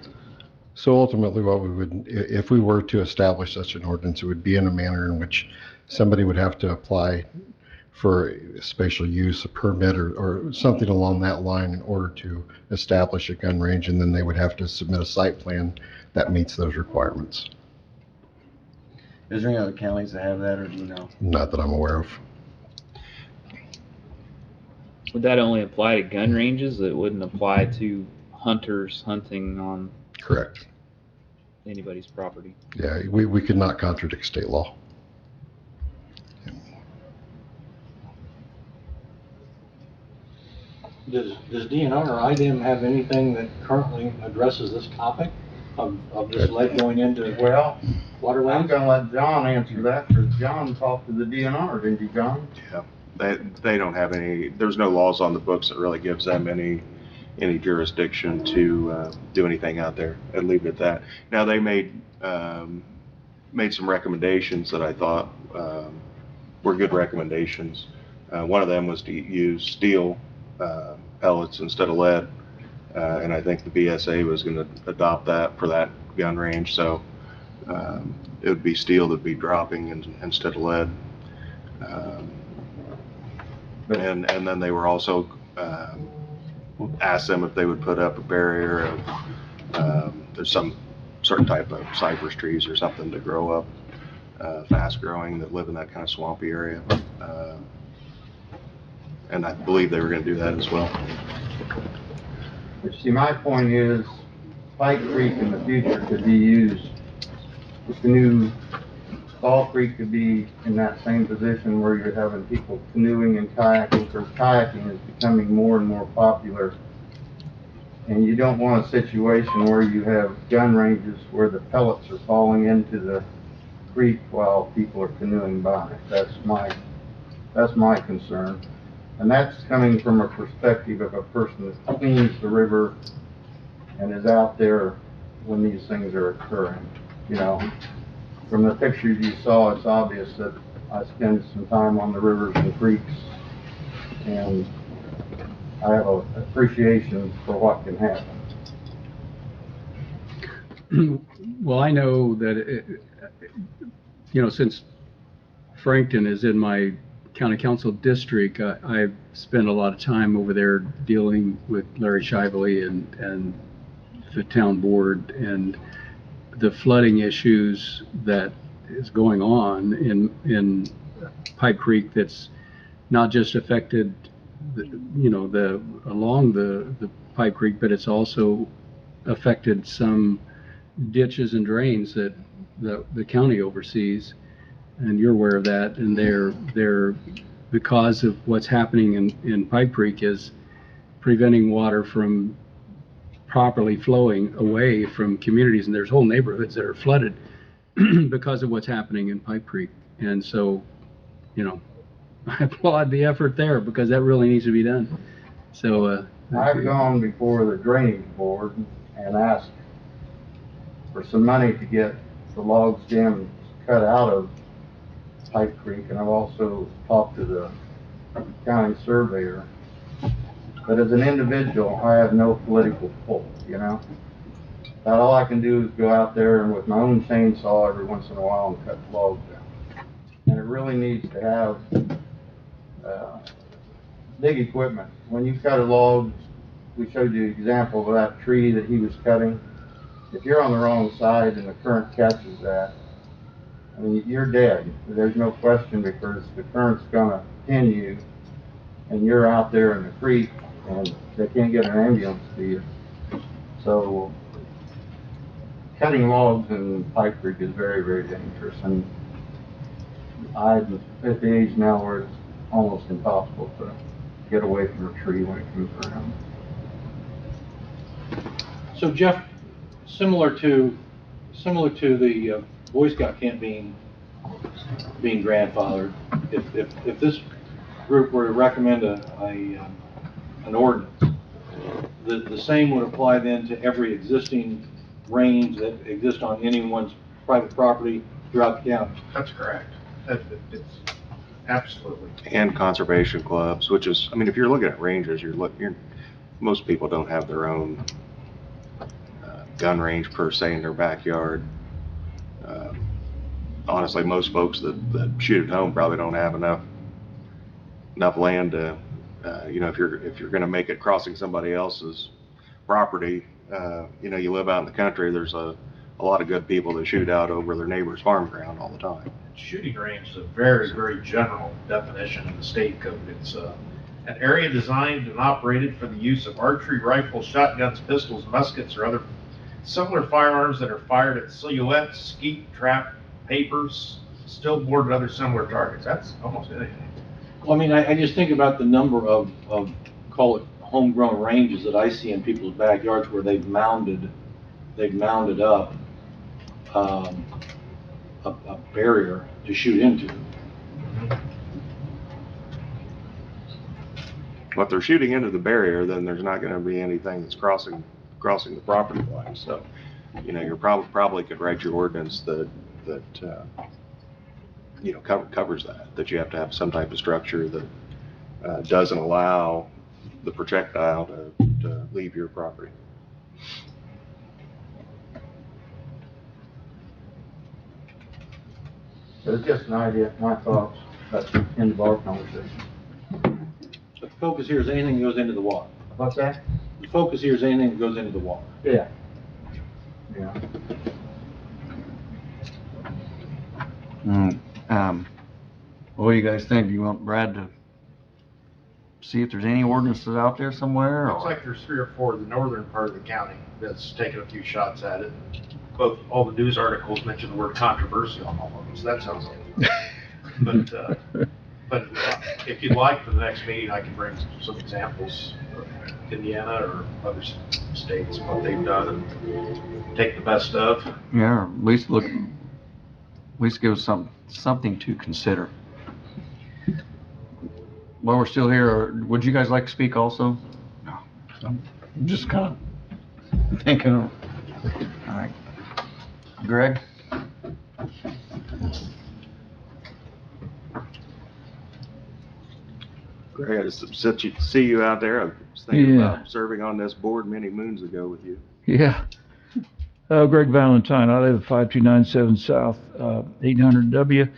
so ultimately what we would, if we were to establish such an ordinance, it would be in a manner in which somebody would have to apply for spatial use, a permit or something along that line in order to establish a gun range, and then they would have to submit a site plan that meets those requirements. Is there any other counties that have that, or do you know? Not that I'm aware of. Would that only apply to gun ranges? It wouldn't apply to hunters hunting on Correct. anybody's property? Yeah, we could not contradict state law. Does DNR or IDM have anything that currently addresses this topic of this lead going into Well, I'm waterways? gonna let John answer that, because John talked to the DNR, didn't you, John? Yeah. They don't have any, there's no laws on the books that really gives them any jurisdiction to do anything out there, and leave it at that. Now, they made some recommendations that I thought were good recommendations. One of them was to use steel pellets instead of lead, and I think the BSA was going to adopt that for that gun range, so it would be steel that'd be dropping instead of lead. And then they were also asked them if they would put up a barrier of there's some certain type of cypress trees or something to grow up fast growing that live in that kind of swampy area. And I believe they were going to do that as well. But see, my point is, Pike Creek in the future could be used, the new Fall Creek could be in that same position where you're having people canoeing and kayaking, because kayaking is becoming more and more popular. And you don't want a situation where you have gun ranges where the pellets are falling into the creek while people are canoeing by. That's my concern. And that's coming from a perspective of a person that cleans the river and is out there when these things are occurring. you know, from the pictures you saw, it's obvious that I spend some time on the rivers and creeks, and I have an appreciation for what can happen. Well, I know that, since Frankton is in my county council district, I've spent a lot of time over there dealing with Larry Shively and the town board and the flooding issues that is going on in Pipe Creek that's not just affected, along the Pipe Creek, but it's also affected some ditches and drains that the county oversees, and you're aware of that, and they're because of what's happening in Pipe Creek is preventing water from properly flowing away from communities, and there's whole neighborhoods that are flooded because of what's happening in Pipe Creek. And so, I applaud the effort there because that really needs to be done. So, I've gone before the drainage board and asked for some money to get the log stems cut out of Pipe Creek, and I've also talked to the county surveyor. But as an individual, I have no political pull, That all I can do is go out there and with my own chainsaw every once in a while and cut logs down. And it really needs to have big equipment. When you cut a log, we showed you an example of that tree that he was cutting. If you're on the wrong side and the current catches that, I mean, you're dead. There's no question, because the current's gonna pin you, and you're out there in the creek, and they can't get an ambulance to you. So, cutting logs in Pipe Creek is very, very dangerous, and I'm at the age now where it's almost impossible to get away from a tree when it comes around. So Jeff, similar to the Boy Scout camp being grandfathered, if this group were to recommend an ordinance, the same would apply then to every existing range that exists on anyone's private property throughout the county? That's correct. It's absolutely. And conservation clubs, which is, I mean, if you're looking at ranges, most people don't have their own gun range per se in their backyard. Honestly, most folks that shoot at home probably don't have enough land to, if you're going to make it crossing somebody else's property, you live out in the country, there's a lot of good people that shoot out over their neighbor's farm ground all the time. Shooting range is a very, very general definition in the state code. It's an area designed and operated for the use of archery rifles, shotguns, pistols, muskets, or other similar firearms that are fired at silhouettes, skeet, trap, papers, stillboard, and other similar targets. That's almost anything. Well, I mean, I just think about the number of call it homegrown ranges that I see in people's backyards where they've mounded up a barrier to shoot into. Well, if they're shooting into the barrier, then there's not going to be anything that's crossing the property line. So, you probably could write your ordinance that covers that you have to have some type of structure that doesn't allow the projectile to leave your property. But it's just an idea, my thoughts, that's the end of our conversation. The focus here is anything that goes into the water. What's that? The focus here is anything that goes into the water. Yeah. Yeah. What do you guys think? Do you want Brad to see if there's any ordinances out there somewhere? Looks like there's 3 or 4 in the northern part of the county that's taken a few shots at it. All the news articles mention the word controversial on all of them, so that sounds like but if you'd like, for the next meeting, I can bring some examples of Indiana or other states, what they've done, and take the best of. Yeah, or at least give us something to consider. While we're still here, would you guys like to speak also? No. I'm just kind of thinking. All right. Greg? Greg, I just see you out there. I was thinking Yeah. about serving on this board many moons ago with you. Yeah. Greg Valentine, I live at 5297 South, 800W.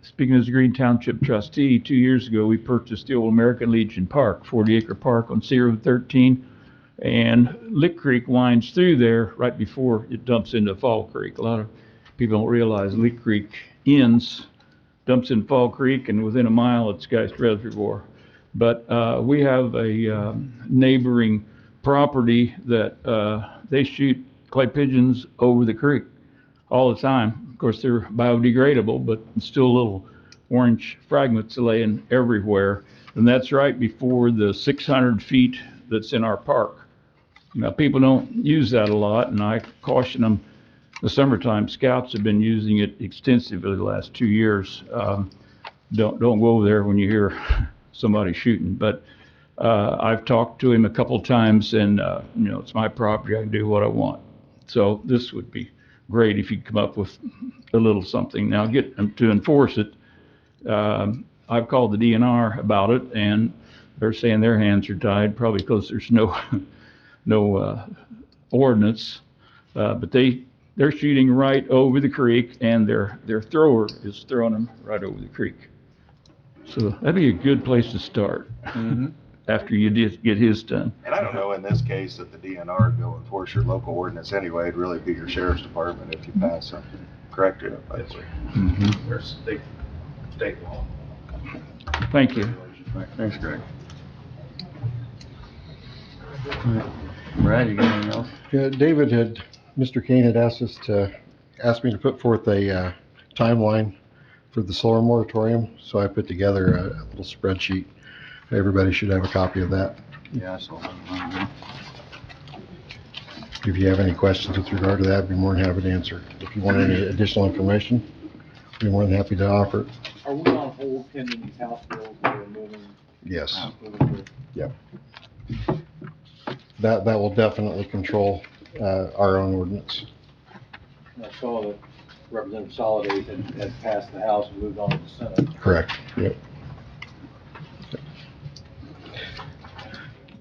Speaking as a Green Township trustee, 2 years ago, we purchased the old American Legion Park, 40-acre park on Sierra 13, and Lick Creek winds through there right before it dumps into Fall Creek. A lot of people don't realize Lick Creek dumps in Fall Creek, and within a mile, it's Geist Reservoir. But we have a neighboring property that they shoot clay pigeons over the creek all the time. Of course, they're biodegradable, but still little orange fragments laying everywhere. And that's right before the 600 feet that's in our park. Now, people don't use that a lot, and I caution them. The summertime, scouts have been using it extensively the last 2 years. Don't go over there when you hear somebody shooting. But I've talked to him a couple times, and it's my property. I can do what I want. So this would be great if you could come up with a little something. Now, get them to enforce it. I've called the DNR about it, and they're saying their hands are tied, probably because there's no ordinance. But they're shooting right over the creek, and their thrower is throwing them right over the creek. So that'd be a good place to start. After you get his done. And I don't know in this case that the DNR go enforce your local ordinance anyway. It'd really be your sheriff's department if you pass something. Correct? Yes, sir. There's state law. Thank you. Thanks, Greg. Brad, you got anything else? Yeah, Mr. Kane had asked me to put forth a timeline for the solar moratorium, so I put together a little spreadsheet. Everybody should have a copy of that. Yeah, I saw that. If you have any questions with regard to that, I'd be more than happy to answer. If you want any additional information, I'd be more than happy to offer it. Are we on hold pending these House bills that are moving? Yes. Yep. That will definitely control our own ordinance. I saw that Representative Soliday had passed the House and moved on to the Senate. Correct. Yep.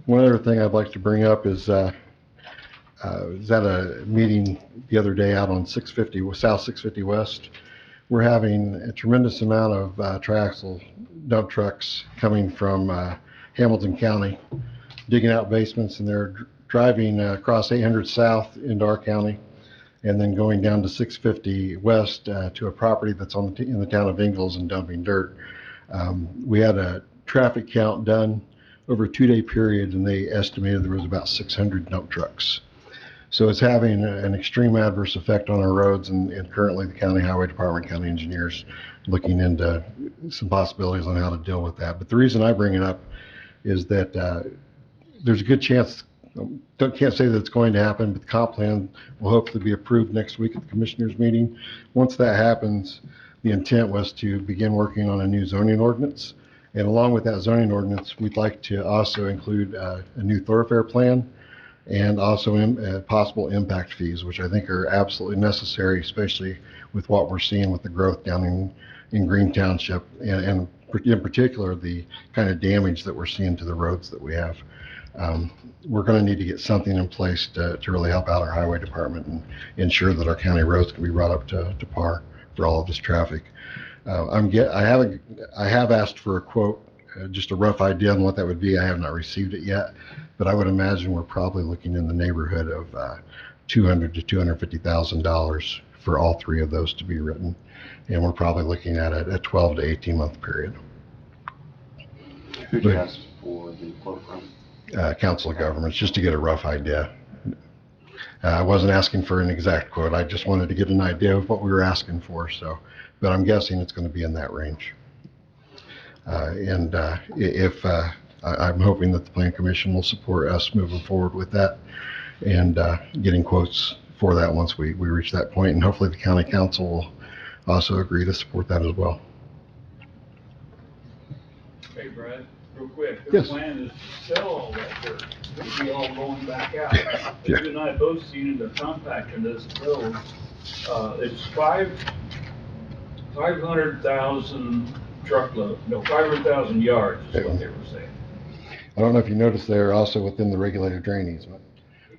One other thing I'd like to bring up is at a meeting the other day out on 650, South 650 West. We're having a tremendous amount of triaxle dump trucks coming from Hamilton County, digging out basements, and they're driving across 800 South into our county, and then going down to 650 West to a property that's in the town of Ingalls and dumping dirt. We had a traffic count done over a 2-day period, and they estimated there was about 600 dump trucks. So it's having an extreme adverse effect on our roads, and currently the county highway department, county engineers looking into some possibilities on how to deal with that. But the reason I bring it up is that there's a good chance, can't say that it's going to happen, but the comp plan will hopefully be approved next week at the commissioners meeting. Once that happens, the intent was to begin working on a new zoning ordinance. And along with that zoning ordinance, we'd like to also include a new thoroughfare plan and also possible impact fees, which I think are absolutely necessary, especially with what we're seeing with the growth down in Green Township, and in particular, the kind of damage that we're seeing to the roads that we have. We're going to need to get something in place to really help out our highway department and ensure that our county roads can be brought up to par for all of this traffic. I have asked for a quote, just a rough idea on what that would be. I have not received it yet, but I would imagine we're probably looking in the neighborhood of $200,000 to $250,000 for all three of those to be written, and we're probably looking at a 12 to 18 month period. Who'd you ask for the quote from? Council of Governments, just to get a rough idea. I wasn't asking for an exact quote. I just wanted to get an idea of what we were asking for. So, but I'm guessing it's going to be in that range. I'm hoping that the Plan Commission will support us moving forward with that and getting quotes for that once we reach that point, and hopefully the County Council will also agree to support that as well. Hey, Brad, real quick. Yes. The plan is to sell all that dirt. It'll be all going back out. Yeah. You and I both seen it, they're compacting this bill. It's 5 500,000 truckload, no, 500,000 yards is what they were saying. I don't know if you noticed they're also within the regulated drain easement.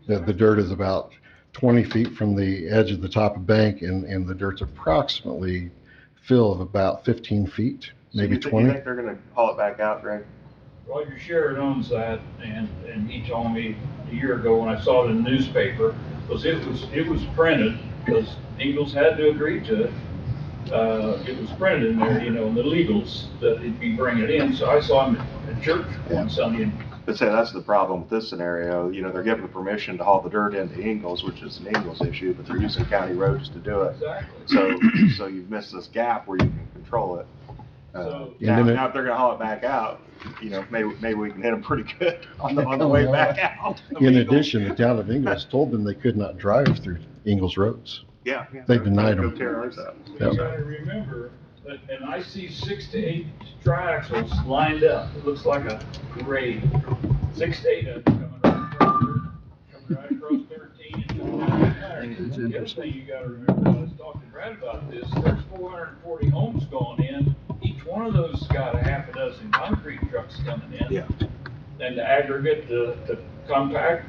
The dirt is about 20 feet from the edge of the top of bank, and the dirt's approximately fill of about 15 feet, maybe You 20. think they're gonna haul it back out, Greg? Roger Sherrod owns that, and he told me a year ago when I saw it in the newspaper, because it was printed, because Ingalls had to agree to it. It was printed in there, in the legals, that he'd be bringing it in, so I saw him at church one Sunday, and But say, that's the problem with this scenario, they're given permission to haul the dirt into Ingalls, which is an Ingalls issue, but they're using county roads to do it. exactly. So you've missed this gap where you can control it. So- Now if they're gonna haul it back out, maybe we can hit them pretty good on the way back out. In addition, the town of Ingalls told them they could not drive through Ingalls roads. Yeah. They denied Go them. tear ours up. You gotta remember, that, and I see 6 to 8 triaxles lined up, it looks like a parade. 6 to 8 of them coming right across 13 and coming down there. The other thing you gotta remember, I was talking to Brad about this, there's 440 homes going in, each one of those has got a half a dozen concrete trucks coming in. Yeah. And the aggregate, the compact,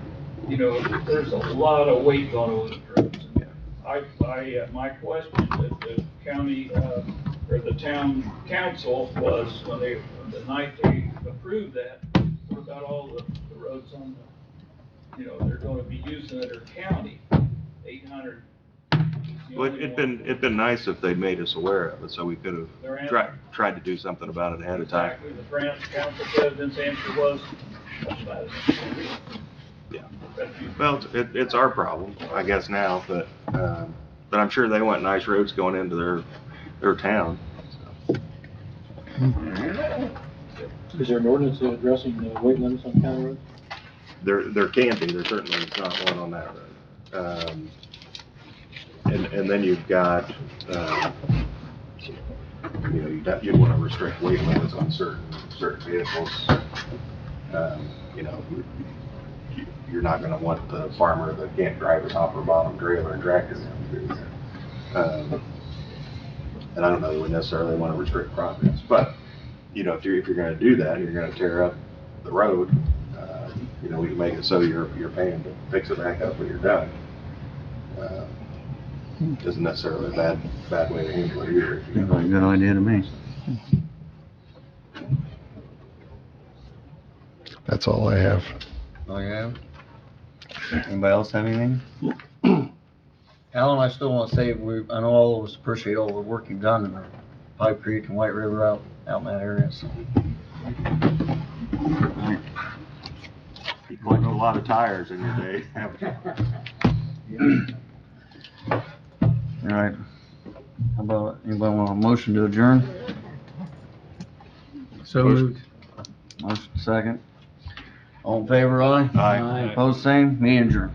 there's a lot of weight going over the roads. My question that the county, or the town council was, the night they approved that, what about all the roads on they're gonna be using that are county, 800. Well, it'd been nice if they'd made us aware of it, so we could have tried to do something about it ahead of time. Exactly, the council president's answer was, Yeah. Well, it's our problem, I guess now, but I'm sure they want nice roads going into their town. Is there an ordinance addressing the weight limits on county roads? There can be, there certainly is not one on that road. And then you've got, you'd want to restrict weight limits on certain vehicles. You're not going to want the farmer that can't drive a top or bottom trailer and tractor down through there. And I don't know that we necessarily want to restrict progress, but, if you're going to do that, you're going to tear up the road, we can make it so you're paying to fix it back up when you're done. Isn't necessarily a bad way to handle it either. Seems like a good idea to me. That's all I have. Oh, yeah? Anybody else have anything? Alan, I still want to say, I know all of us appreciate all the work you've done in the Pipe Creek and White River out in that area, so. You collected a lot of tires in your day, haven't you? All right. How about, anybody want a motion to adjourn? So moved. Motion second. All in favor, aye? Aye. Opposed, same, me adjourn.